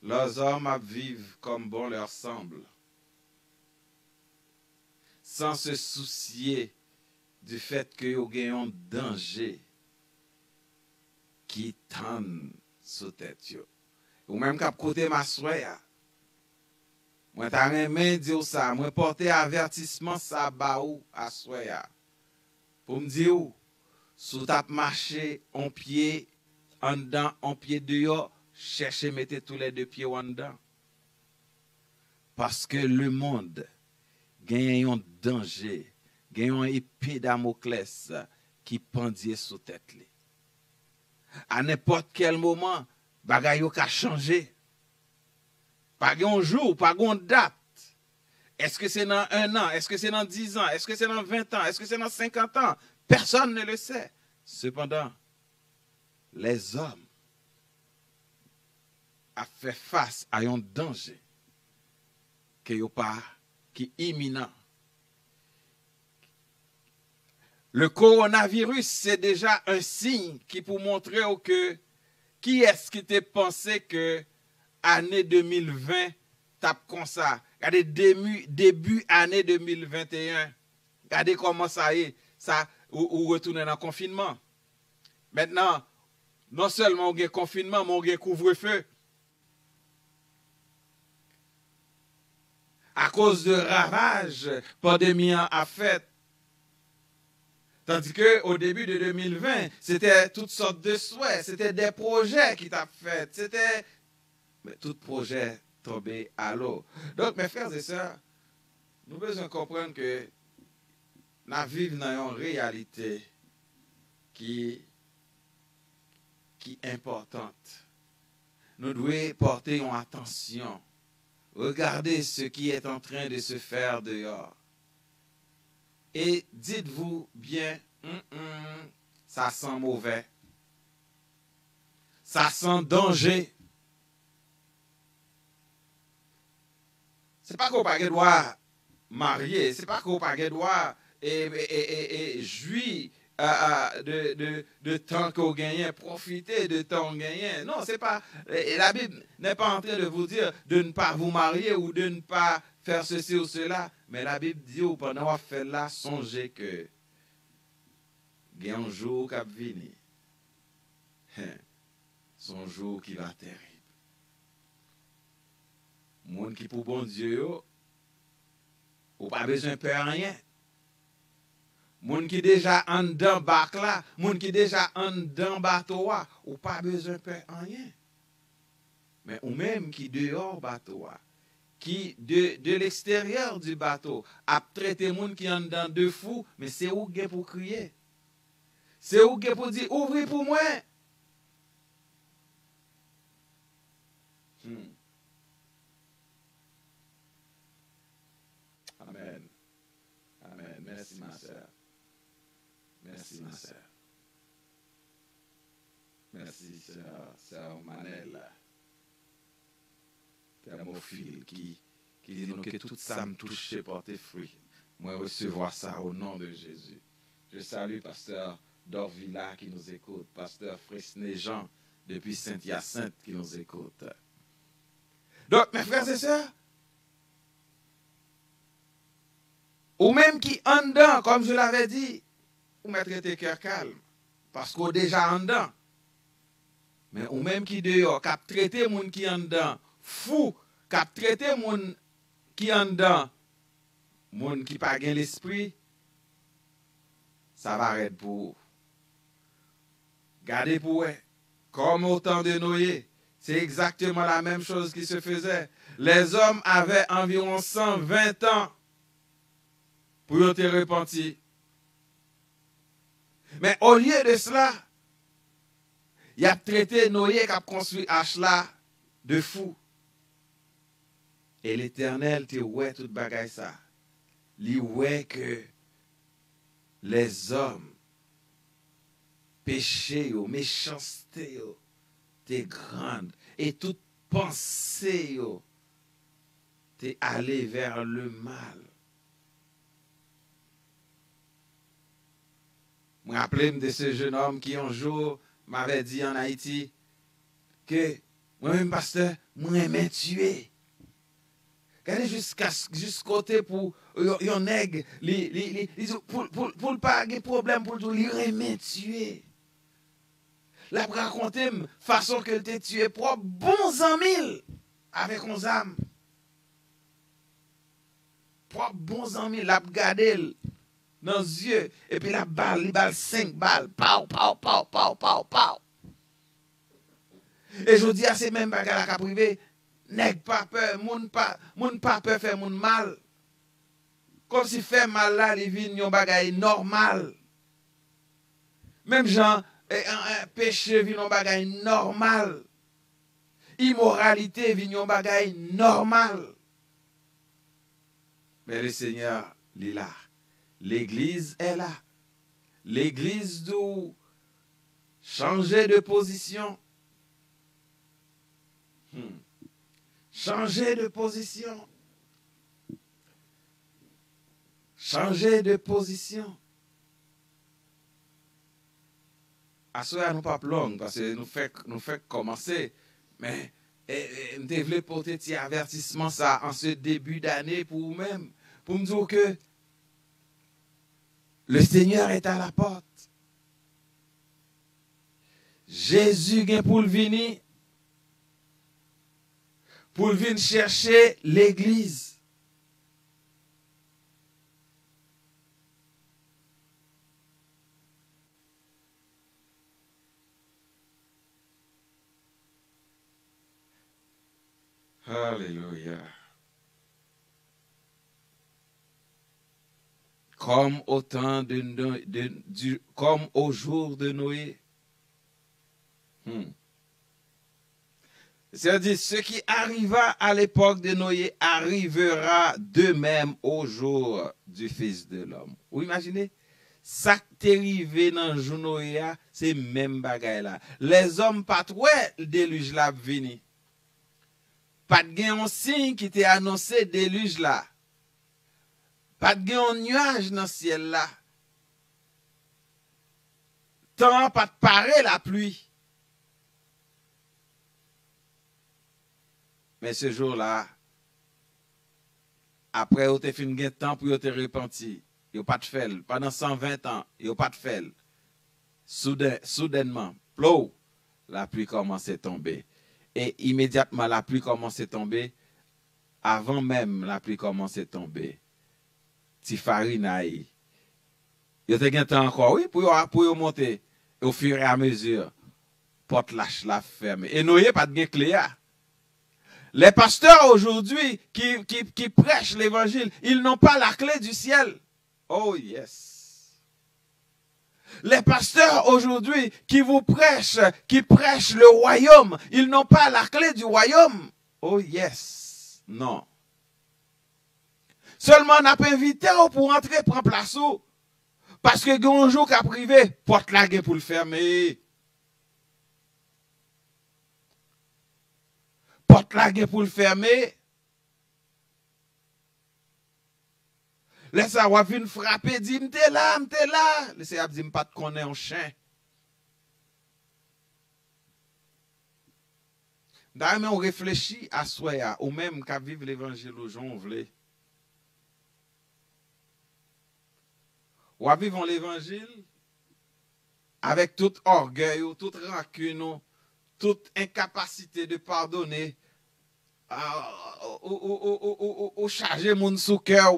Leurs hommes vivent comme bon leur semble, sans se soucier du fait que yo gen un danger qui tend sous tête yo. Ou même k'ap côté ma soya. Moi ta remè dire ça, moi porter avertissement ça ba ou à soya. Pour me dire sous tap marcher en pied en dedans, en pied dehors, chercher mettre tous les deux pieds en dedans. Parce que le monde gagne un danger, gagne un épée Damoclès qui pendait sous tête li. À n'importe quel moment, bagay yo ka changer. Pas un jour, pas une date. Est-ce que c'est dans 1 an? Est-ce que c'est dans 10 ans? Est-ce que c'est dans 20 ans? Est-ce que c'est dans 50 ans? Personne ne le sait. Cependant, les hommes ont fait face à un danger qui est imminent. Le coronavirus, c'est déjà un signe qui pour montrer que qui est-ce qui te pensé que année 2020 tape comme ça. Regardez début année 2021. Regardez comment ça y est, ça ou retourner dans le confinement. Maintenant, non seulement on a confinement, mais on a couvre-feu. À cause de ravages, pandémie a fait. Tandis qu'au début de 2020, c'était toutes sortes de souhaits, c'était des projets qui t'a fait, c'était tout projet tombé à l'eau. Donc, mes frères et sœurs, nous devons comprendre que nous vivons dans une réalité qui est importante. Nous devons porter une attention. Regardez ce qui est en train de se faire dehors. Et dites-vous bien, ça sent mauvais. Ça sent danger. C'est pas qu'on pas droit marier, c'est pas qu'on pas droit jouir de temps qu'on gagne, profiter de temps qu'on gagne. Non, c'est pas. La Bible n'est pas en train de vous dire de ne pas vous marier ou de ne pas faire ceci ou cela. Mais la Bible dit, pendant qu'on fait là, songez que il y a un jour qui va venir. Son jour qui va terrible. Moun qui pour bon Dieu, ou pas besoin de peur rien. Moun qui déjà en dedans bac là, moun qui déjà en dedans bateau, ou pas besoin de peur rien. Mais ou même qui dehors bateau, qui de l'extérieur du bateau a traité moun qui en dedans de fou, mais c'est où gen pour crier. C'est où gen pour dire ouvrez pour moi. Amen. Amen. Merci, ma sœur. Merci, ma sœur. Merci, sœur Manel. Thermophile qui dit nous que tout ça me touche et porte fruit. Moi, recevoir ça au nom de Jésus. Je salue pasteur Dorvilla qui nous écoute, pasteur Fresnay Jean depuis Saint-Hyacinthe qui nous écoute. Donc, mes frères et sœurs, ou même qui en dedans, comme je l'avais dit, ou mettre tes cœurs calmes, parce qu'on est déjà en dedans. Mais ou même qui dehors, qui a traité moun qui en dedans, fou, qui a traité moun qui en dedans, moun qui pas gain l'esprit, ça va arrêter pour. Gardez pour eux, comme au temps de Noé, c'est exactement la même chose qui se faisait. Les hommes avaient environ 120 ans pour être repentis. Mais au lieu de cela, il a traité Noé qui a construit H là de fou. Et l'Éternel te ouais tout bagay ça. Li ouais que les hommes péché yo, méchanceté yo, te grande et toute pensée yo te allé vers le mal. Je me rappelle de ce jeune homme qui un jour m'avait dit en Haïti que moi-même pasteur, moi aimais tuer. Regardez jusqu'à côté pour yon nègre pour pas de problème pour tout lui aimait tuer. La raconter façon que te tué propre bons amis avec ons âmes. Propre bons amis la garder dans les yeux et puis la balle 5 balles pow pow pow pow pow pow. Et je dis à ces mêmes bagarres la privé nèg pas peur moun pas peur faire moun mal. Comme si faire mal là il vient yon bagay normal. Même gens un péché vient yon bagay normal. Immoralité vient yon bagay normal. Mais le Seigneur il est là. L'église est là. L'église doit changer de position. Changer de position. Changer de position. À ce nous pas long parce que nous fait commencer. Mais nous devons porter un avertissement ça en ce début d'année pour vous-même. Pour me dire que le Seigneur est à la porte. Jésus vient pour le venir. Pour venir chercher l'église. Alléluia. Comme au temps comme au jour de Noé. C'est-à-dire, ce qui arriva à l'époque de Noé arrivera de même au jour du Fils de l'homme. Vous imaginez? Ça qui est arrivé dans le jour de Noé, c'est même bagaille là. Les hommes pas trop le déluge là venu. Pas de gain un signe qui était annoncé déluge là. Pas de gain un nuage dans le ciel là. Tant pas de parer la pluie. Mais ce jour-là, après, vous avez fait un temps pour vous repentir. Vous n'avez pas de fait. Pendant 120 ans, vous n'avez pas de fait. Soudainement, plou, la pluie commence à tomber. Et immédiatement, la pluie commence à tomber. Avant même, la pluie commence à tomber. Ti farinaï. Vous avez un temps encore, oui, pour monter. Au fur et à mesure, porte lâche la ferme. Et Noé, pas de clé. Les pasteurs aujourd'hui qui prêchent l'évangile, ils n'ont pas la clé du ciel. Oh yes. Les pasteurs aujourd'hui qui prêchent le royaume, ils n'ont pas la clé du royaume. Oh yes. Non. Seulement, n'a pas invité pour entrer, prendre place. Parce que un jour qu'a privé, porte la gueule pour le fermer. Porte la gueule pour le fermer. Laisse ça, wap vin frapper, dit, m'te là. Laisse ça, dit, m'pas te connaître un chien. D'ailleurs, on réfléchit à soi, ou même qu'à vivre l'évangile aux gens, vle. Ou à vivre l'évangile avec tout orgueil, toute rancune, toute incapacité de pardonner, ou charger mon sous cœur,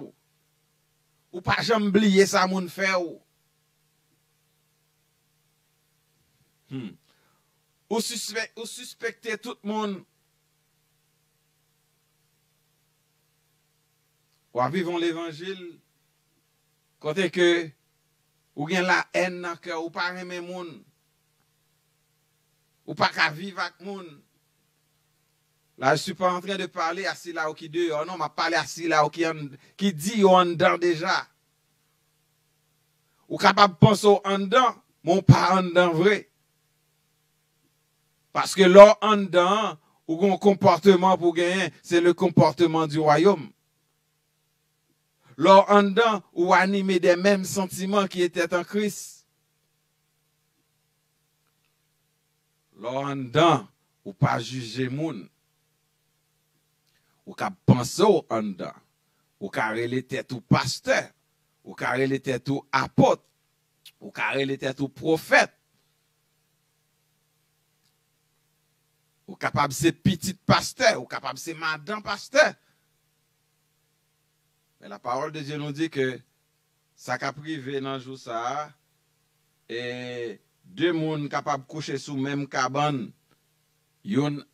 ou pas jamais oublier ça mon fait. Ou suspecter tout le monde. Ou à vivre l'évangile côté que ou gen la haine dans cœur ou pas aimer moun ou pas qu'à vivre avec moun. Là je suis pas en train de parler à si là ou qui dehors, non, m'a parlé à si là ou qui dit en dedans déjà. Ou capable de penser en dedans, mon pas en dedans vrai. Parce que là en dedans ou un comportement pour gagner, c'est le comportement du royaume. Là en dedans ou animé des mêmes sentiments qui étaient en Christ. Là en dedans ou pas juger moun. Ou ka penser en dedans. Ou ka rele tête ou pasteur. Ou ka rele tête ou apôtre. Ou ka rele tête ou prophète. Ou capable c'est petit pasteur. Ou capable c'est madame pasteur. Mais la parole de Dieu nous dit que ça qu'a privé dans le jour ça, et deux personnes capables de coucher sous même cabane, yon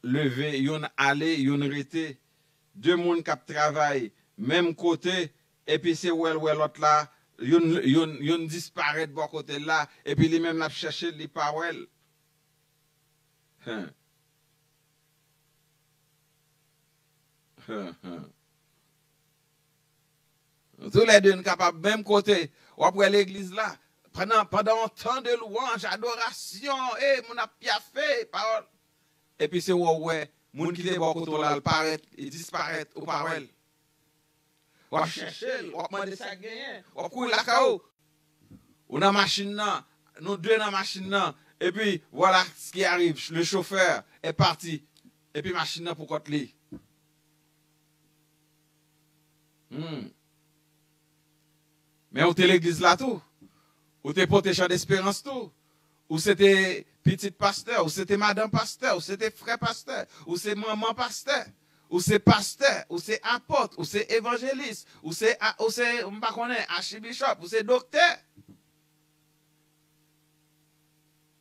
levé, yon aller, yon rete, deux personnes qui travaillent même côté, et puis c'est l'autre là, yon disparaît de bon côté là, et puis lui même l'a cherché les paroles. Tous les deux sont capables, même côté, ou après l'église là, pendant un temps de louange, adoration, mon a bien fait, parole. Et puis c'est ouais, moun qui est bon côté là, paraît, il disparaît aux paroles. Ou chercher, ou demander ça gagner, ou courir la cao. Ou dans machine là, nous deux dans machine là, et puis voilà ce qui arrive, le chauffeur est parti, et puis machine là pour côté. Mais ou t'es l'église là tout. Ou t'es protégé d'espérance tout. Ou c'était petit pasteur, ou c'était madame pasteur, ou c'était frère pasteur, ou c'est maman pasteur, ou c'est pasteur, ou c'est apôtre, ou c'est évangéliste, ou c'est m'pa connaît archibishop, ou c'est docteur.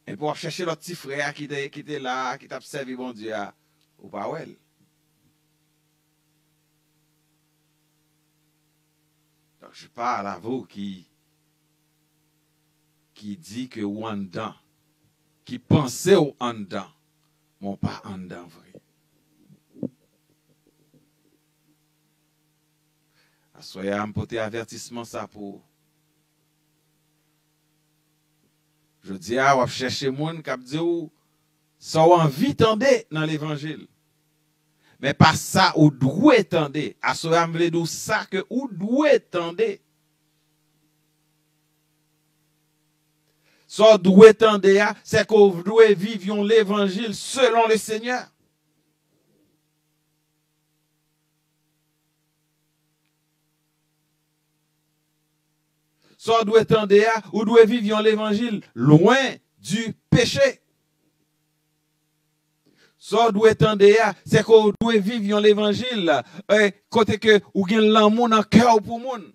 Et pour chercher l'autre petit frère qui était là, qui t'a servi bon Dieu, ou pas ouais. Donc je parle à vous qui dit que ou en dedans, qui pensait ou en dedans, mais pas en dedans vrai. Soyez à me porter avertissement ça pour. Je dis à vous chercher moun qui dit ou ça envie tendre dans l'évangile. Mais pas ça ou doit tendre. À ce moment-là, d'où ça que ou doit tendre. Ça doit tendre, c'est que vous devez vivre l'évangile selon le Seigneur. Ça doit tendre, ou doit vivre l'évangile loin du péché. Ça doit tendre, c'est qu'on doit vivre l'évangile côté que ou gen l'amour dans cœur pour moun.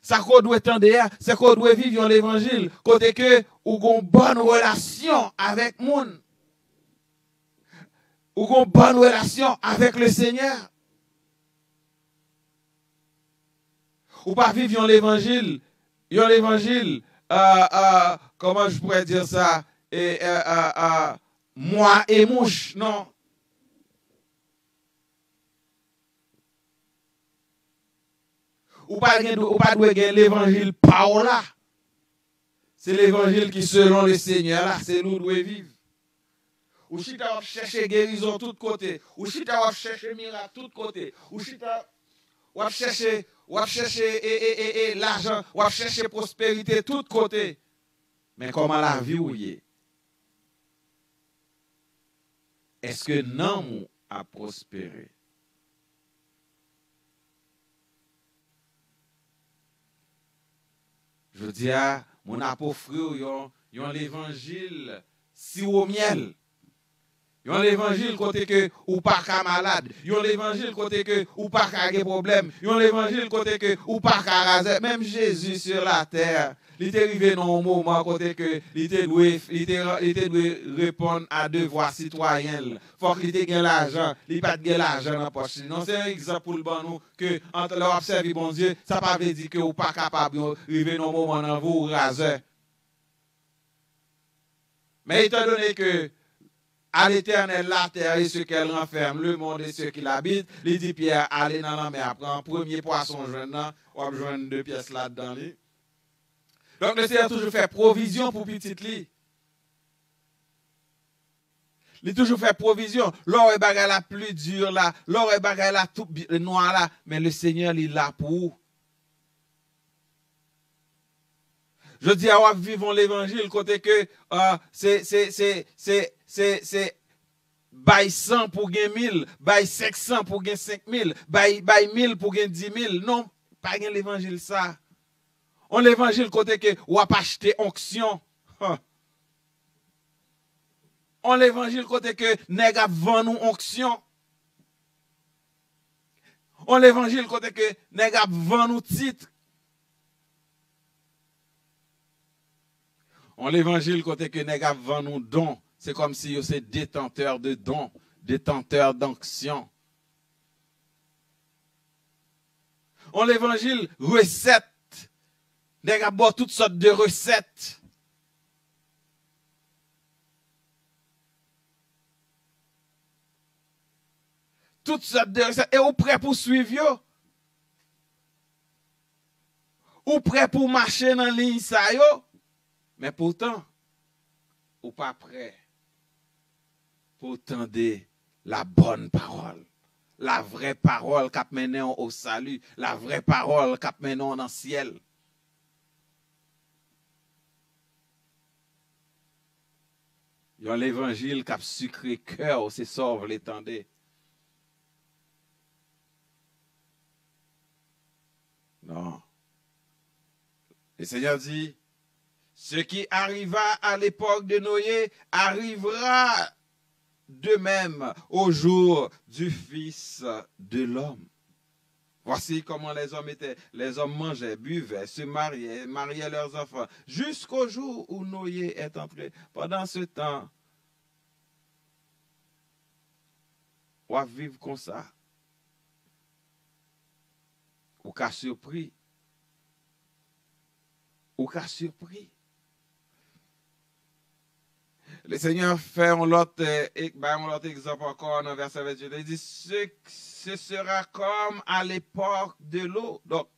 Ça qu'on doit tendre, c'est qu'on doit vivre l'évangile côté que ou gon bonne relation avec moun. Ou gon bonne relation avec le Seigneur. Ou pas vivre l'évangile, comment je pourrais dire ça, moi et mouche, non. ou pas de gagner l'évangile par là. C'est l'évangile qui, selon le Seigneur, là, c'est nous devons vivre. Ou si tu as cherché guérison de tous côtés, ou si tu as cherché miracle de tous côtés, ou si tu as cherché l'argent, ou as cherché prospérité de tous côtés. Mais comment la vie ou y est? Est-ce que non a prospéré? Je dis à mon apôtre, yon l'évangile si au miel. Yon l'évangile côté que ou pas ka malade. Yon l'évangile côté que ou pas ka gen problème. Yon l'évangile côté que ou pas ka raser. Même Jésus sur la terre, il était arrivé dans un moment côté que il était doué répondre à devoir citoyen. Faut qu'il ait gain l'argent, il pas de l'argent dans poche. Non, c'est un exemple pour le bon nous que entre leur observer bon Dieu, ça pas veut dire que ou pas capable arriver dans un moment dans vous raser. Mais étant donné que à l'Éternel, la terre et ce qu'elle renferme, le monde et ceux qui l'habitent, il dit Pierre, allez dans la mer, prends premier poisson jeune, on va joindre 2 pièces là-dedans. Donc le Seigneur toujours fait provision pour petit lit. Il toujours fait provision. L'or est bagay la plus dure là, l'or est bagay la tout noir là, mais le Seigneur il l'a pour. Je dis à vous vivons l'évangile côté que c'est bail 100 pour gagner 1000, bail 500 pour gagner 5000, bail 1000 pour gagner 10 000. Non, pas gagner l'évangile ça. On l'évangile côté que ou pas acheter onction. On l'évangile côté que nèg a vend nous onction. On l'évangile côté que nèg a vend nous titre. On l'évangile côté que nèg a vend nous don. C'est comme si vous êtes détenteur de dons, détenteur d'onction. On l'évangile recette. Nèg a boire toutes sortes de recettes. Toutes sortes de recettes. Et vous prêt pour suivre yo? Ou prêt pour marcher dans ligne ça yo? Mais pourtant, ou pas prêt pour tendre la bonne parole. La vraie parole qui mène au salut. La vraie parole qui mène dans le ciel. Il y a l'évangile qui a sucré cœur, c'est ça, vous l'étendez. Non. Le Seigneur dit, ce qui arriva à l'époque de Noé arrivera de même au jour du Fils de l'homme. Voici comment les hommes étaient. Les hommes mangeaient, buvaient, se mariaient leurs enfants, jusqu'au jour où Noé est entré. Pendant ce temps, on va vivre comme ça. Ou qu'à surpris. Ou qu'à surpris. Le Seigneur fait un autre exemple encore dans verset 28. Il dit, ce sera comme à l'époque de l'eau. Donc,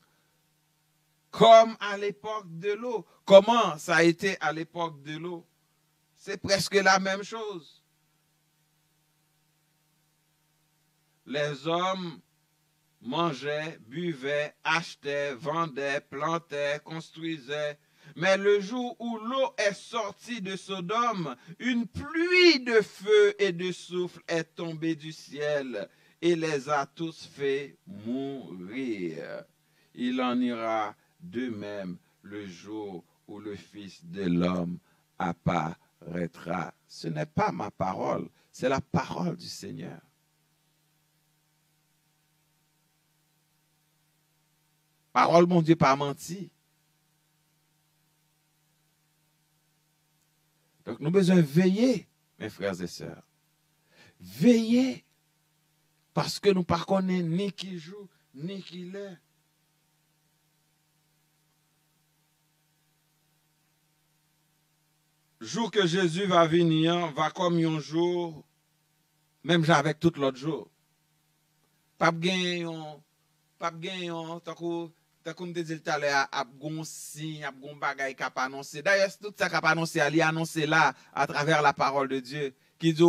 comme à l'époque de l'eau. Comment ça a été à l'époque de l'eau? C'est presque la même chose. Les hommes mangeaient, buvaient, achetaient, vendaient, plantaient, construisaient. Mais le jour où l'eau est sortie de Sodome, une pluie de feu et de souffle est tombée du ciel et les a tous fait mourir. Il en ira de même le jour où le Fils de l'homme apparaîtra. Ce n'est pas ma parole, c'est la parole du Seigneur. Parole, mon Dieu, pas menti. Donc, nous avons besoin de veiller, mes frères et sœurs. Veiller, parce que nous ne connaissons ni qui joue, ni qui l'est. Jour que Jésus va venir, va comme un jour, même avec tout l'autre jour. Pas de gain, tant que Tant qu'on te dit tout à l'heure, a gon signe, a gon bagay qui a annoncé. D'ailleurs, tout ça qui a annoncé, il annoncé là à travers la parole de Dieu qui dit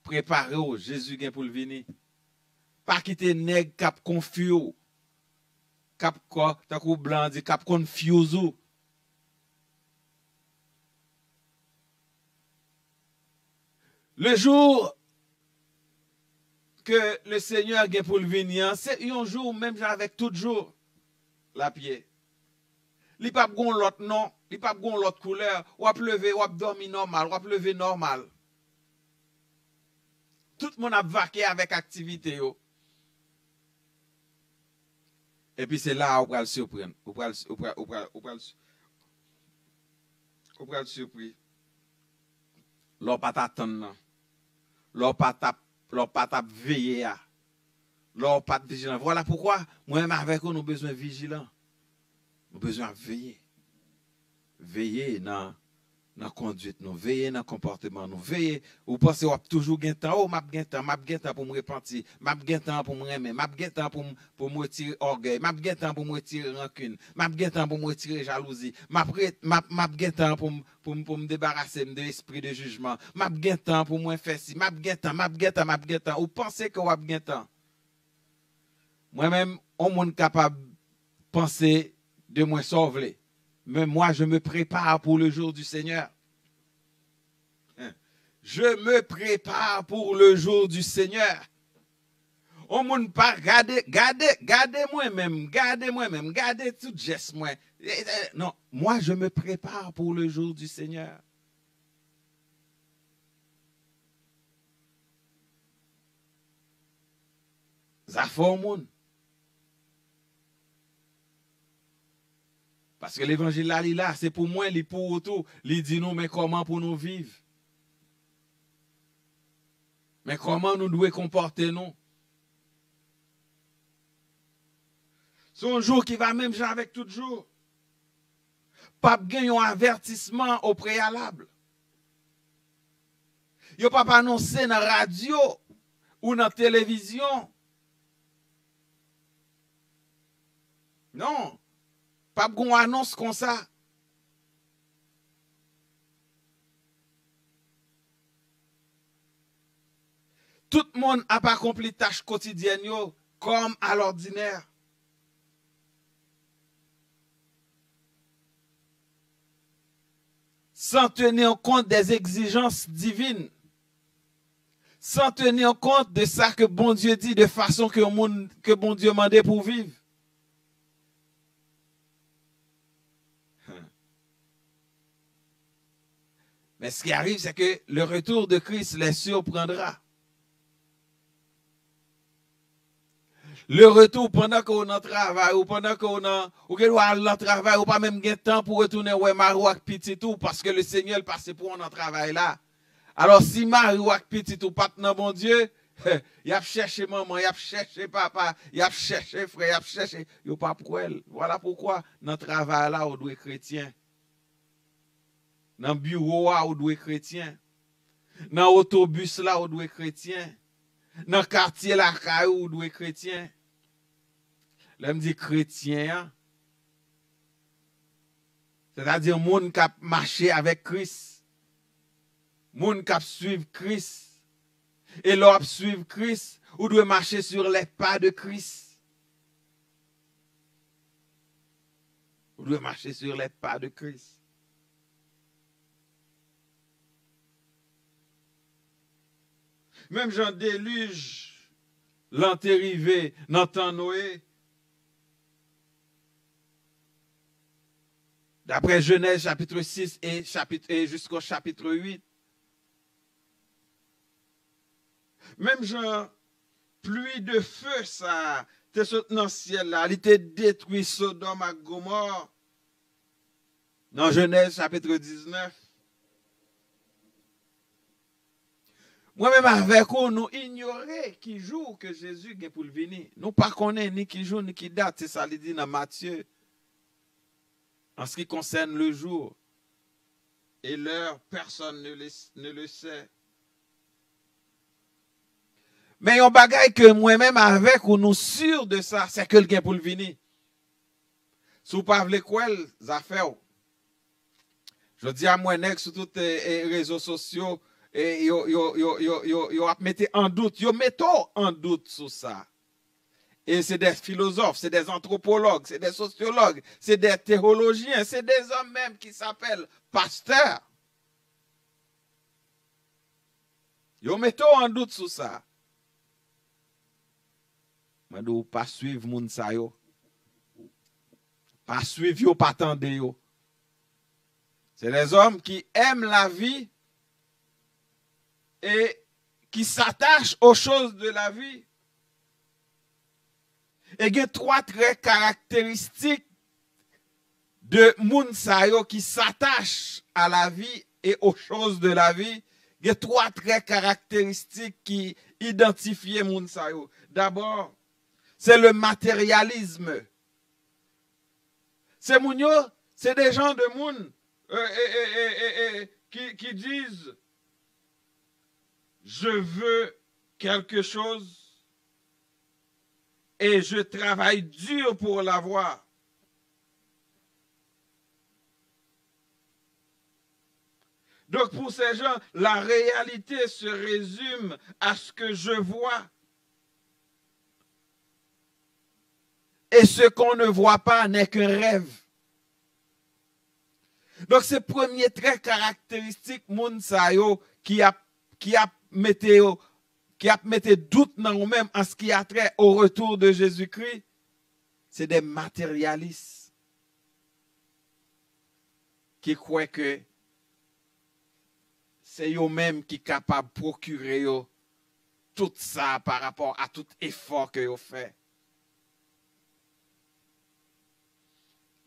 préparez Jésus vient pour le venir. Pas quitter nèg cap confus, cap quoi, tant qu'on blanc dit cap confuse. Le jour que le Seigneur vient pour le venir, c'est un jour même avec tout jour la pied. Li pa gon l'autre non, li pa gon l'autre couleur, ou ap lever, ou ap dormi normal, ou ap lever normal. Tout le monde a vaqué avec activité yo. Et puis c'est là où on va le surprendre, on va le surprendre. L'on pas t'attendre. L'on pas tap veiller. L'on pas vigilant. Voilà pourquoi moi-même avec nous, nous avons besoin de vigilants. Nous avons besoin de veiller. Veiller dans la conduite, nous veiller dans le comportement, nous veiller. Vous pensez que toujours gain temps, m'a gain temps pour me repentir, m'a gain temps pour me remettre, m'a gain temps pour me retirer orgueil, m'a gain temps pour me retirer rancune, m'a gain temps pour me retirer jalousie, m'a gain temps pour me débarrasser de l'esprit de jugement, m'a gain temps pour me faire ci, m'a gain temps. Vous pensez que vous avez gain temps? Moi-même, on monde capable de penser de moi sauver. Mais moi, je me prépare pour le jour du Seigneur. Je me prépare pour le jour du Seigneur. On ne peut pas garder moi-même, garder tout geste moi. Non, moi, je me prépare pour le jour du Seigneur. Ça fait au monde. Parce que l'évangile là, c'est pour moi, il pour autour. Il dit nous, mais comment pour nous vivre? Mais comment nous devons comporter nous? C'est un jour qui va même genre avec tout jour. Pas gagner un avertissement au préalable. Il n'y a pas annoncé dans la radio ou dans la télévision. Non. Pas de annonce comme ça. Tout le monde n'a pas accompli tâches quotidiennes comme à l'ordinaire. Sans tenir compte des exigences divines. Sans tenir compte de ça que bon Dieu dit de façon que bon Dieu mandait pour vivre. Mais ce qui arrive, c'est que le retour de Christ les surprendra. Le retour pendant qu'on est en travail, ou pendant qu'on est en travail, ou pas même de temps pour retourner ouais Marie ou petit tout, parce que le Seigneur passe pour on en travail là. Alors si Marie ou petit tout pas dans bon Dieu, il a cherché maman, il a cherché papa, il a cherché frère, il a cherché, il pas pour elle. Voilà pourquoi dans le travail là, on doit être chrétien. Dans le bureau, on doit être chrétien. Dans l'autobus, là, on doit être chrétien. Dans le quartier, là, on doit être chrétien. Là, me dit chrétien, c'est-à-dire monde qui a marché avec Christ. Monde qui a suivi Christ. Et l'on suivre Christ, on doit marcher sur les pas de Christ. On doit marcher sur les pas de Christ. Même Jean déluge, l'antérivé, dans temps Noé. D'après Genèse chapitre 6 et jusqu'au chapitre 8. Même Jean, pluie de feu, ça, t'es sauté dans le ciel là, il était détruit Sodome et Gomorrhe. Dans Genèse chapitre 19. Moi-même avec vous, nous ignorons qui jour que Jésus est pour le venir. Nous ne connaissons ni qui jour ni qui date. C'est ça qu'il dit dans Matthieu. En ce qui concerne le jour et l'heure, personne ne le sait. Mais un bagage que moi-même avec vous, nous sûrs de ça, c'est quelqu'un pour le venir. Sou pas vle kwel, zafè ou. Je dis à moi, nèg sur tous les réseaux sociaux, et yo ap mette en doute, yo metto en doute sur ça. Et c'est des philosophes, c'est des anthropologues, c'est des sociologues, c'est des théologiens, c'est des hommes même qui s'appellent pasteurs. Yo metto en doute sur ça. Moi, de pas suivre moun sa yo. Pas suivre yo, pas tendre yo. C'est les hommes qui aiment la vie et qui s'attachent aux choses de la vie. Et il y a 3 traits caractéristiques de moun sa yo qui s'attachent à la vie et aux choses de la vie. Il y a 3 traits caractéristiques qui identifient moun sa yo. D'abord, c'est le matérialisme. C'est moun yo, c'est des gens de moun qui disent je veux quelque chose et je travaille dur pour l'avoir. Donc pour ces gens, la réalité se résume à ce que je vois. Et ce qu'on ne voit pas n'est qu'un rêve. Donc, c'est le premier trait caractéristique moun sa yo qui a mette doute dans nous-mêmes en ce qui a trait au retour de Jésus-Christ. C'est des matérialistes qui croient que c'est eux-mêmes qui sont capables de procurer tout ça par rapport à tout effort que vous fait.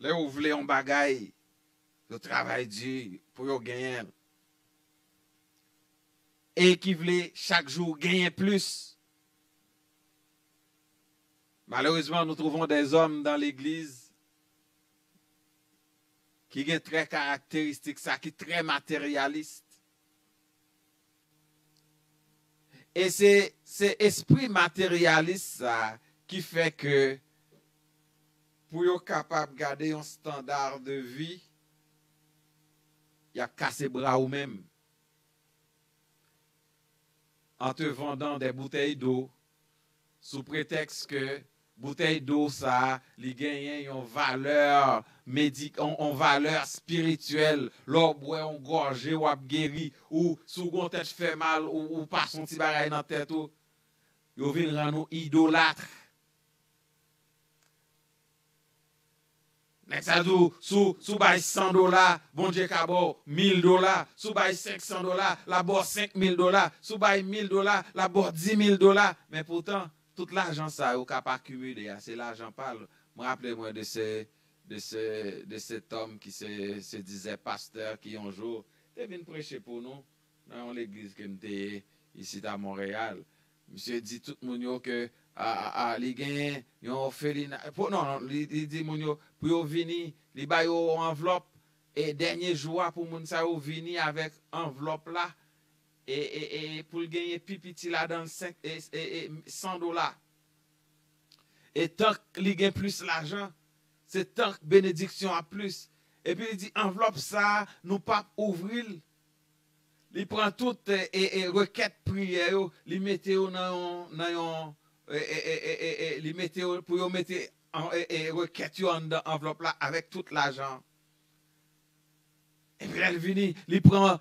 Là, vous voulez un bagay, vous travaillez dur pour vous gagner. Et qui voulait chaque jour gagner plus. Malheureusement, nous trouvons des hommes dans l'église qui sont très caractéristiques, ça, qui sont très matérialistes. Et c'est esprit matérialiste ça, qui fait que pour être capable de garder un standard de vie, il y a cassé bras ou même. En te vendant des bouteilles d'eau, sous prétexte que bouteille d'eau, ça, li gagne une valeur une valeur spirituelle. L'or boit on gorgé ou ap guéri, ou sous gon tête fait mal, ou pas son petit bagay dans tête ou, yo vin rend nous idolâtres. Nek sa dou, sous bay $100, bon Dieu kabo, $1000, sous bay $500, la bo $5000, sous bay $1000, la bo $10,000. Mais pourtant, tout l'argent ça, ou cap accumulé, c'est l'argent parle. Me rappelez-moi de cet homme qui se disait pasteur, qui un jour, est venu prêcher pour nous, dans l'église que m'était ici à Montréal. Monsieur dit tout le monde que li gen yon orphelinat non li dit moun yo pour yo vini li ba yo enveloppe et dernier jour pour moun sa yo vini avec enveloppe là et pour gagner pipiti là dans $100 et tant que li gen plus l'argent c'est tant que bénédiction a plus et puis il dit enveloppe ça nous pas ouvrir. Il prend toutes et requête prière li mette yo dans li mette pour yo mette requête yo en enveloppe là avec tout l'argent. Et puis elle vini, li prend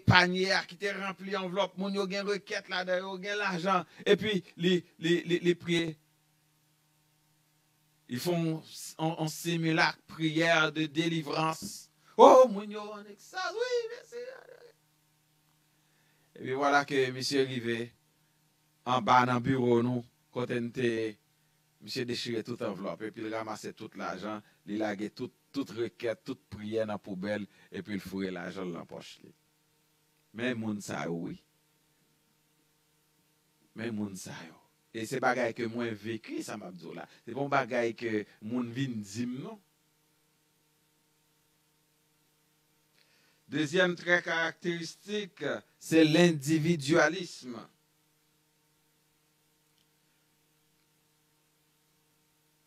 panier qui était rempli enveloppe, moun yo gen requête là dedans, yo gen l'argent et puis li prie. Ils font un simulacre prière de délivrance. Oh, moun yo en extase, oui, merci. Et puis voilà que monsieur arrivé en bas dans le bureau, nous, quand monsieur déchirait toute enveloppe, et puis il ramassait tout l'argent, il laguait toute requête, toute prière dans la poubelle, et puis il fourrait l'argent dans la poche. Mais moun sa oui. Mais moun sa yo. Et c'est bagay que moi vécu, ça m'a dit là. C'est bon bagay que moun vin dim, non? Deuxième trait caractéristique, c'est l'individualisme.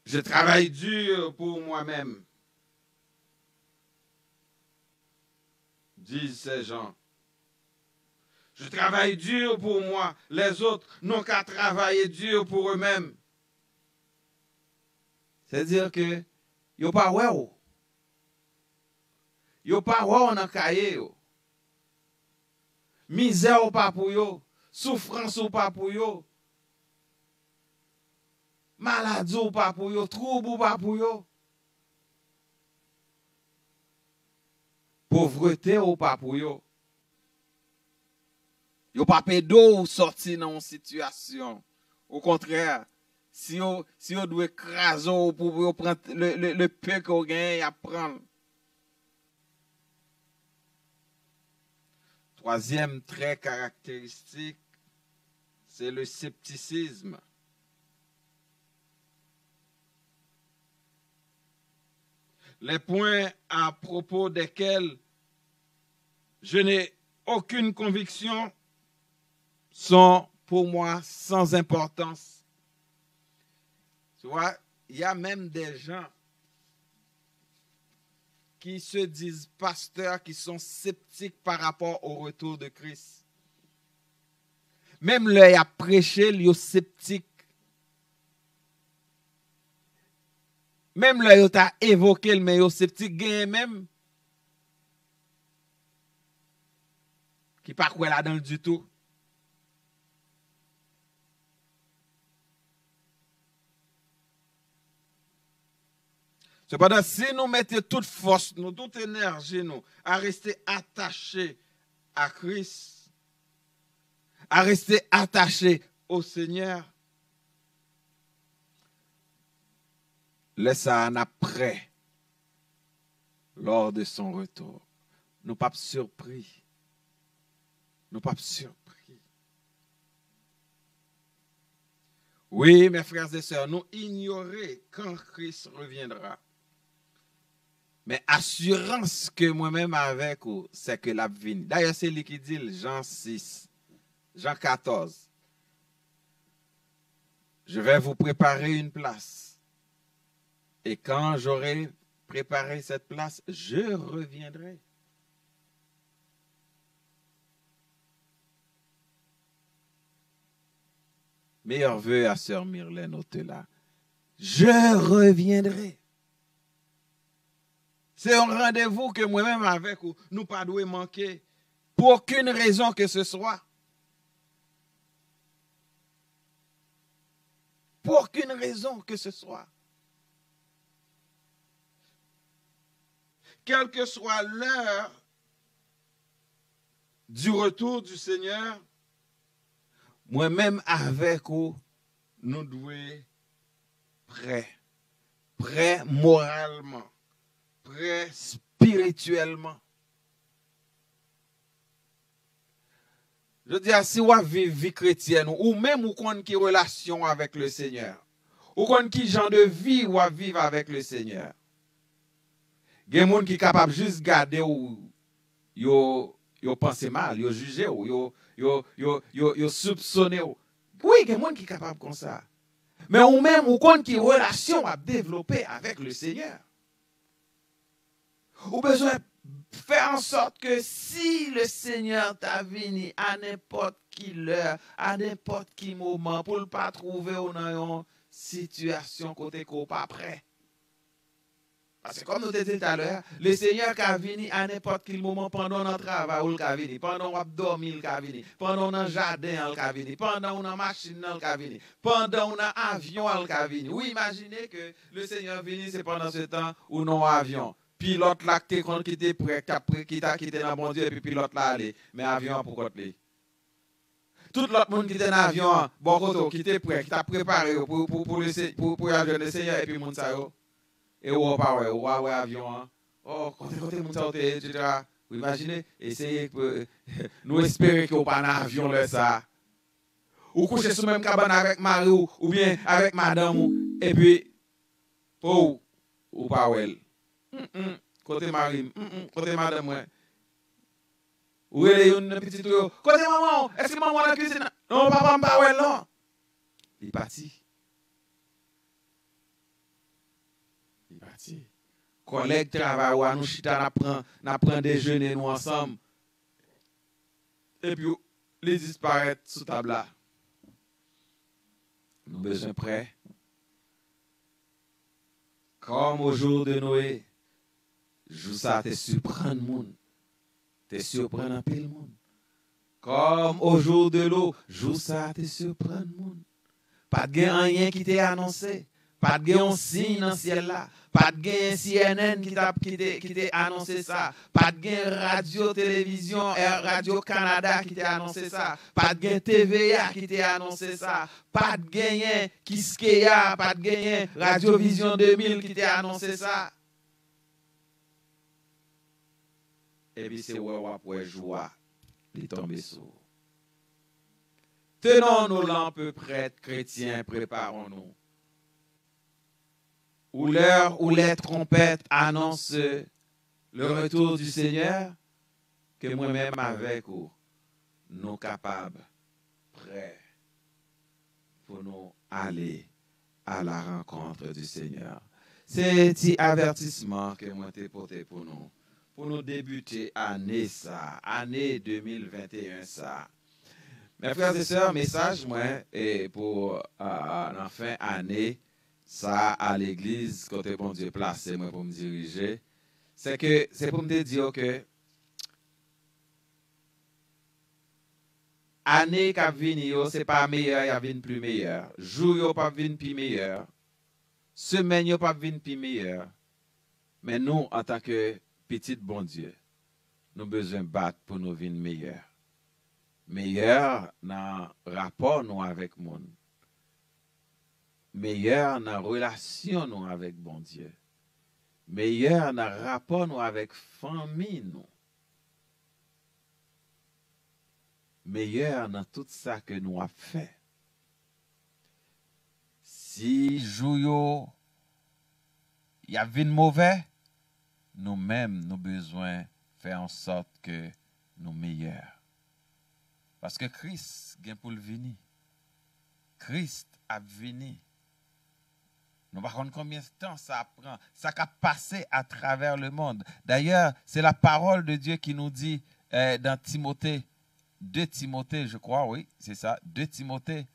Je travaille dur pour moi-même, disent ces gens. Je travaille dur pour moi. Les autres n'ont qu'à travailler dur pour eux-mêmes. C'est-à-dire que, yo pas ouais ou. Yo pas ouais dans cahier yo. Misère ou pas pour yo, souffrance ou pas pour yo. Maladie ou pas pour yo, trouble ou pas pour yo. Pauvreté ou pas pour yo. Yo pas pédo ou sorti dans une situation. Au contraire, si yo doit écraser pour prendre le peu qu'on gagne à prendre. Troisième trait caractéristique, c'est le scepticisme. Les points à propos desquels je n'ai aucune conviction sont pour moi sans importance. Tu vois, il y a même des gens qui se disent pasteurs, qui sont sceptiques par rapport au retour de Christ. Même leur a prêché, ils sont sceptiques. Même leur a évoqué, mais ils sont sceptiques. Il y a même qui ne pas quoi là-dedans du tout. Cependant, si nous mettons toute force, nous, toute énergie, nous, à rester attachés à Christ, à rester attachés au Seigneur, laisse ça en après, lors de son retour. Nous pas surpris. Nous pas surpris. Oui, mes frères et sœurs, nous ignorer quand Christ reviendra. Mais assurance que moi-même avec vous, c'est que la vie. D'ailleurs, c'est lui qui dit, Jean 6, Jean 14. Je vais vous préparer une place. Et quand j'aurai préparé cette place, je reviendrai. Meilleur vœu à sœur Myrlène Otela. Je reviendrai. C'est un rendez-vous que moi-même avec vous, nous pas devons manquer. Pour aucune raison que ce soit. Pour aucune raison que ce soit. Quelle que soit l'heure du retour du Seigneur, moi-même avec vous, nous devons être prêts. Prêts moralement. Prêts spirituellement. Je dis, si vous vivez vie chrétienne, ou même vous connaissez qui relation avec le Seigneur, ou connaissez qui genre de vie vous vivre avec le Seigneur. Il y a des gens qui sont capables juste de garder ou yo penser mal, yo juger ou yo soupçonner. Oui, il y a des gens qui sont capables comme ça. Mais ou même ou connaissez qui relation à développer avec le Seigneur. Ou besoin faire en sorte que si le Seigneur t'a venu à n'importe quelle heure, à n'importe quel moment, pour ne pas trouver dans une situation côté qu'on pas prêt. Parce que comme nous disons tout à l'heure, le Seigneur qui a venu à n'importe quel moment pendant notre travail, il a venu, pendant qu'on dormi, il a venu, pendant dans le jardin, il a venu, pendant qu'on a machine, il a venu, pendant qu'on a avion, il a venu. Oui, imaginez que le Seigneur venu, c'est pendant ce temps où non avion. Pilote là qui était prêt, qui était dans bon Dieu, et puis pilote là allé, mais avion pour côté. Tout l'autre monde qui était dans l'avion, bon côté, qui était prêt, qui t'a préparé pour rejoindre le Seigneur, et puis moun sa yo. Et ou pas ouais, ou ouais avion. Oh, côté moun sa etc. Vous imaginez, essayez nous espérer qu'on pas dans avion là ça. Ou coucher sous même cabane avec mari ou bien avec madame et puis ou pas ouais. Côté mari, côté madame, ouais. Ou elle est une petite ou côté maman, est-ce que maman dans la cuisine? Non, papa, pas ouais, non. Il est parti. quartier. Collègues travail ou nous chita n'a prend déjeuner nous ensemble. Et puis les disparaître sous table là. Nous besoin prêts. Comme au jour de Noé, jour ça te surprendre monde. Te surprendre un pile monde. Comme au jour de l'eau, jour ça te surprendre monde. Pas de rien qui t'est annoncé. Pas de un signe dans le ciel là. Pas de CNN qui t'a annoncé ça. Pas de radio, télévision, Radio Canada qui t'a annoncé ça. Pas de TVA qui t'a annoncé ça. Pas de Kiskeya, pas de Radio Vision 2000 qui t'a annoncé ça. Et puis c'est où après joie, il tombe sous. Tenons nos lampes prêtes, chrétiens, préparons-nous. Où l'heure où les trompettes annoncent le retour du Seigneur, que moi-même avec vous, nous capables, prêts, pour nous aller à la rencontre du Seigneur. C'est un petit avertissement que moi t'ai porté pour nous débuter année 2021 ça. Mes frères et sœurs, message moi et pour en fin année ça à l'église côté bon Dieu placé moi pour me diriger, c'est pour me dire que année qui vient c'est pas meilleur, il y a vient plus meilleur. Jour yo pas vient plus meilleur. Semaine yo pas vient plus meilleur. Mais nous en tant que petit bon Dieu, nous besoin battre pour nous venir meilleur. Meilleur dans rapport nous avec monde. Meilleur dans relation nous avec bon Dieu. Meilleur dans rapport nous avec famille nous. Meilleur dans tout ça que nous avons fait. Si jour y a vin mauvais, nous-mêmes nous besoin faire en sorte que nous meilleurs. Parce que Christ vient pour le venir. Christ a venu. Nous ne savons pas combien de temps ça prend. Ça a passé à travers le monde. D'ailleurs, c'est la parole de Dieu qui nous dit dans Timothée, 2 Timothée, je crois, oui, c'est ça, 2 Timothée.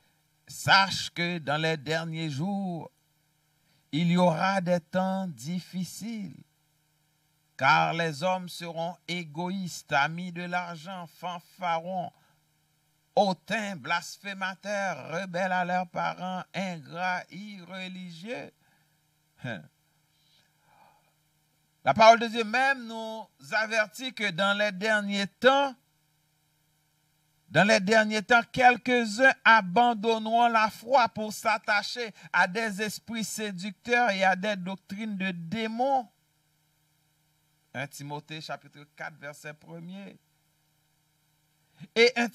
Sache que dans les derniers jours, il y aura des temps difficiles. Car les hommes seront égoïstes, amis de l'argent, fanfarons, hautains, blasphémateurs, rebelles à leurs parents, ingrats, irreligieux. La parole de Dieu même nous avertit que dans les derniers temps, quelques-uns abandonneront la foi pour s'attacher à des esprits séducteurs et à des doctrines de démons. 1 Timothée chapitre 4 verset 1er. Et 2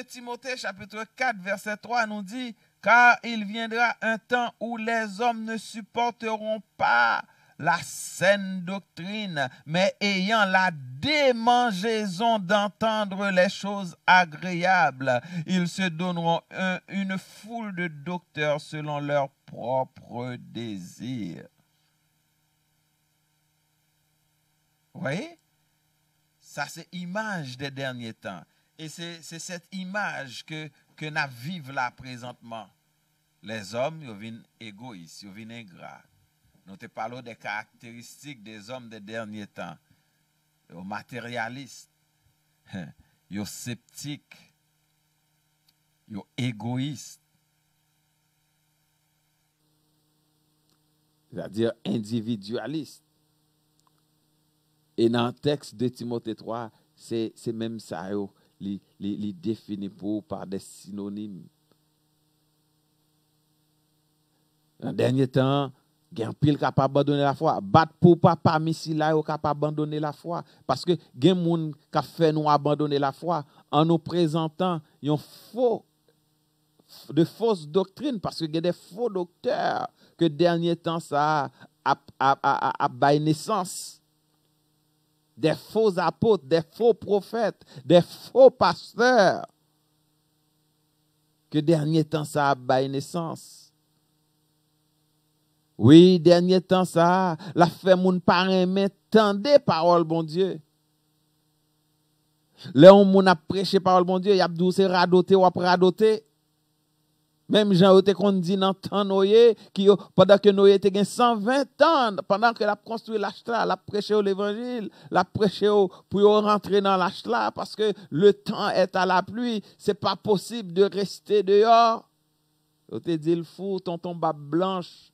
Timothée chapitre 4 verset 3 nous dit, car il viendra un temps où les hommes ne supporteront pas la saine doctrine, mais ayant la démangeaison d'entendre les choses agréables, ils se donneront une foule de docteurs selon leurs propres désirs. Vous voyez? Ça, c'est l'image des derniers temps. Et c'est cette image que nous vivons là présentement. Les hommes, ils viennent égoïstes, ils viennent ingrats. Nous te parlons des caractéristiques des hommes des derniers temps. Ils sont matérialistes, ils sont sceptiques, ils sont égoïstes. C'est-à-dire individualistes. Et dans le texte de Timothée 3, c'est même ça, les définit par des synonymes. Dans le dernier temps, il y a un pile capable d'abandonner la foi. Battre pour papa, ici là, est capable d'abandonner la foi. Parce que il y a des gens qui fait nous abandonner la foi en nous présentant de fausses doctrines. Parce qu'il y a des faux docteurs que dernier temps ça a baillé naissance. Des faux apôtres, des faux prophètes, des faux pasteurs que dernier temps ça a baillé naissance. Oui, dernier temps ça, la fait moun parrain mais tendez parole bon Dieu. Là on moun a prêché parole bon Dieu, y a dou c'est radoter ou après radoter. Même Jean te kon dit dans temps Noé qui pendant que Noé te gen 120 ans, pendant que l'a construit l'arche là, l'a prêché l'évangile, l'a prêché pour rentrer dans l'arche là parce que le temps est à la pluie, c'est pas possible de rester dehors. On te dit le fou tonton bab blanche.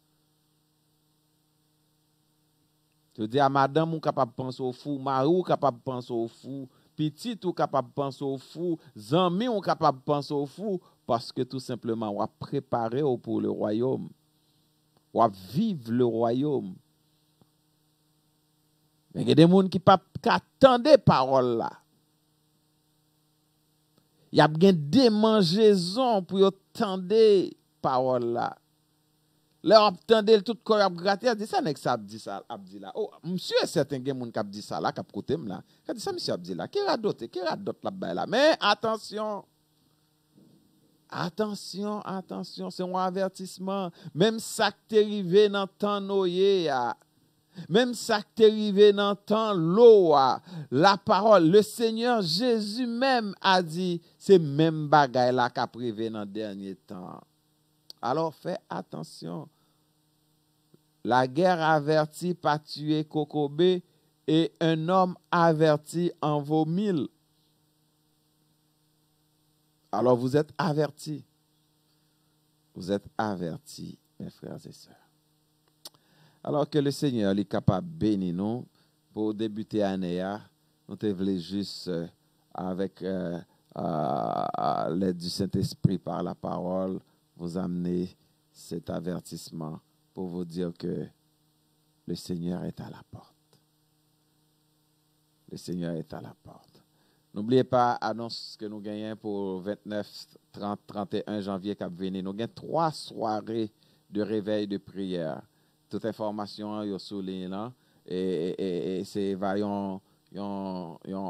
Je dis à madame ou capable penser au fou, marou capable penser au fou, petit ou capable penser au fou, zami ou capable penser au fou parce que tout simplement on a préparé pour le royaume. On a vivre le royaume. Mais il y a des gens qui pas attendent parole là. Il y a bien des démangeaisons pour attendre parole là. Là, on attendait tout corps à gratter, dit ça, n'est-ce que dit ça, Abdi là. Oh, monsieur, certains gens qui dit ça là, qui côté là. Qui dit ça, monsieur Abdi là, qui radote là-bas là. Mais attention, c'est un avertissement. Même ça qui t'est arrivé dans le temps Noé, même ça qui t'est arrivé dans le temps l'eau, la parole, le Seigneur Jésus même a dit, c'est même bagaille là qu'a privé dans le dernier temps. Alors fais attention. La guerre avertit pas tuer Kokobé et un homme averti en vaut 1000. Alors vous êtes avertis. Vous êtes avertis, mes frères et sœurs. Alors que le Seigneur est capable de bénir nous pour débuter l'année, nous te voulons juste avec l'aide du Saint-Esprit par la parole vous amener cet avertissement pour vous dire que le Seigneur est à la porte. Le Seigneur est à la porte. N'oubliez pas l'annonce que nous gagnons pour 29, 30, 31 janvier qui va venir. Nous gagnons 3 soirées de réveil de prière. Toute information est sur ligne là. Et c'est une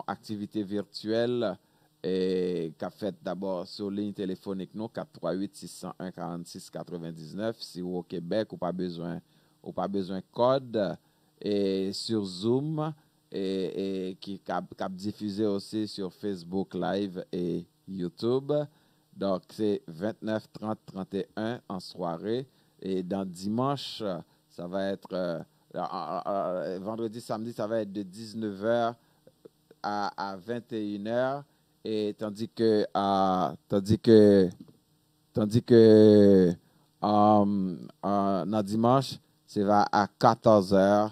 activité virtuelle et qu'a fait d'abord sur ligne téléphonique nous 438 601 46 99 si vous au Québec ou pas besoin code et sur Zoom et qui cap diffusé aussi sur Facebook Live et YouTube. Donc c'est 29 30 31 en soirée et dans dimanche ça va être vendredi samedi ça va être de 19h à 21h. Et tandis que dans dimanche, c'est va à 14h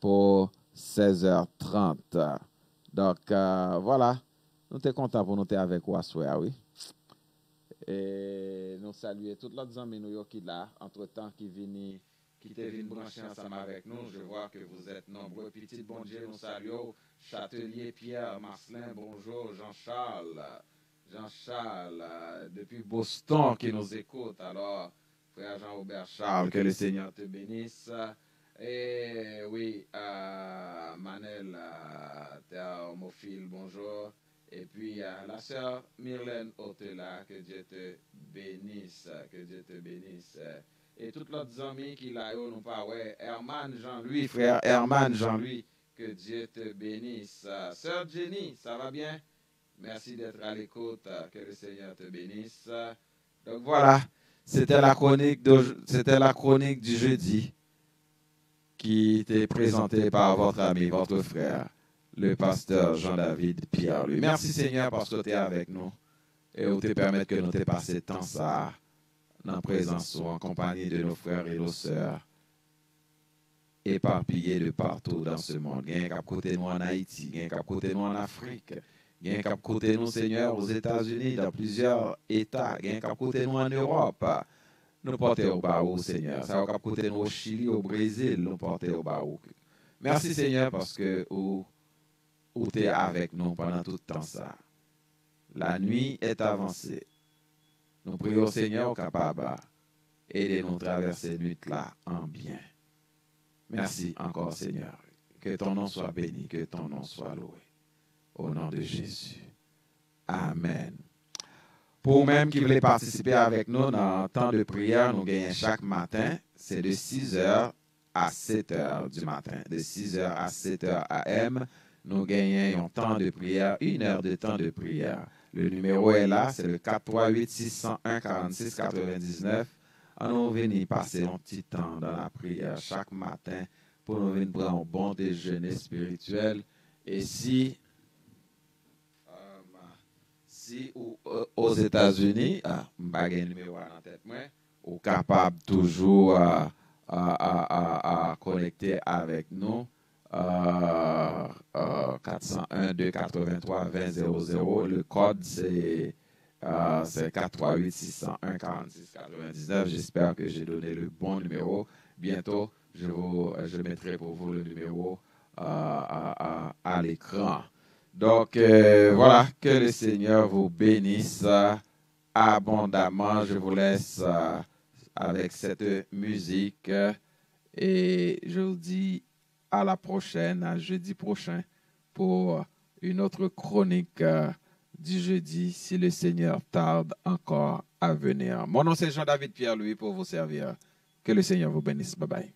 pour 16h30. Donc, voilà. Nous sommes contents pour nous être avec vous à soir, oui. Et nous saluons tous les amis qui là, entre-temps, qui viennent brancher ensemble avec nous. Je vois que vous êtes nombreux. Petit bon Dieu, nous saluons. Châtelier Pierre, Marcelin, bonjour. Jean-Charles, depuis Boston qui nous écoute. Alors, frère Jean-Aubert Charles, que le Seigneur te bénisse. Et oui, Manel, Théomophile, bonjour. Et puis, la sœur Myrlène Otela, que Dieu te bénisse, que Dieu te bénisse. Et tous les amis qui là, nous parlent, Herman Jean-Louis, frère Herman Jean-Louis, que Dieu te bénisse. Sœur Jenny, ça va bien? Merci d'être à l'écoute, que le Seigneur te bénisse. Donc voilà, c'était la chronique du jeudi qui était présentée par votre ami, votre frère, le pasteur Jean-David Pierre-Louis. Merci Seigneur parce que tu es avec nous et vous te permettre que nous te passer temps ça en présence ou en compagnie de nos frères et nos sœurs éparpillés de partout dans ce monde. Il y a un cap côté nous en Haïti, il y a un cap côté nous en Afrique, il y a un cap côté nous, Seigneur, aux États-Unis, dans plusieurs États, il y a un cap côté nous en Europe. Nous portons au bas, Seigneur. Ça va cap côté nous au Chili, au Brésil, nous portons au bas. Merci Seigneur parce que où tu es avec nous pendant tout le temps ça. La nuit est avancée. Nous prions Seigneur capable et de nous traverser nuit là en bien. Merci encore Seigneur. Que ton nom soit béni, que ton nom soit loué. Au nom de Jésus. Amen. Pour même qui voulait participer avec nous dans le temps de prière, nous gagnons chaque matin, c'est de 6h à 7h du matin. De 6h à 7h AM, nous gagnons un temps de prière, 1 heure de temps de prière. Le numéro est là, c'est le 438-601-46-99. On venir passer un petit temps dans la prière chaque matin pour nous venir prendre un bon déjeuner spirituel. Et si aux États-Unis, je n'ai pas de numéro en tête, ou capable toujours à connecter avec nous. 401-283-2000. Le code, c'est 438-601-46-99. J'espère que j'ai donné le bon numéro. Bientôt, je mettrai pour vous le numéro à l'écran. Donc, voilà, que le Seigneur vous bénisse abondamment. Je vous laisse avec cette musique et je vous dis à la prochaine, à jeudi prochain, pour une autre chronique du jeudi, si le Seigneur tarde encore à venir. Mon nom, c'est Jean-David Pierre-Louis pour vous servir. Que le Seigneur vous bénisse. Bye bye.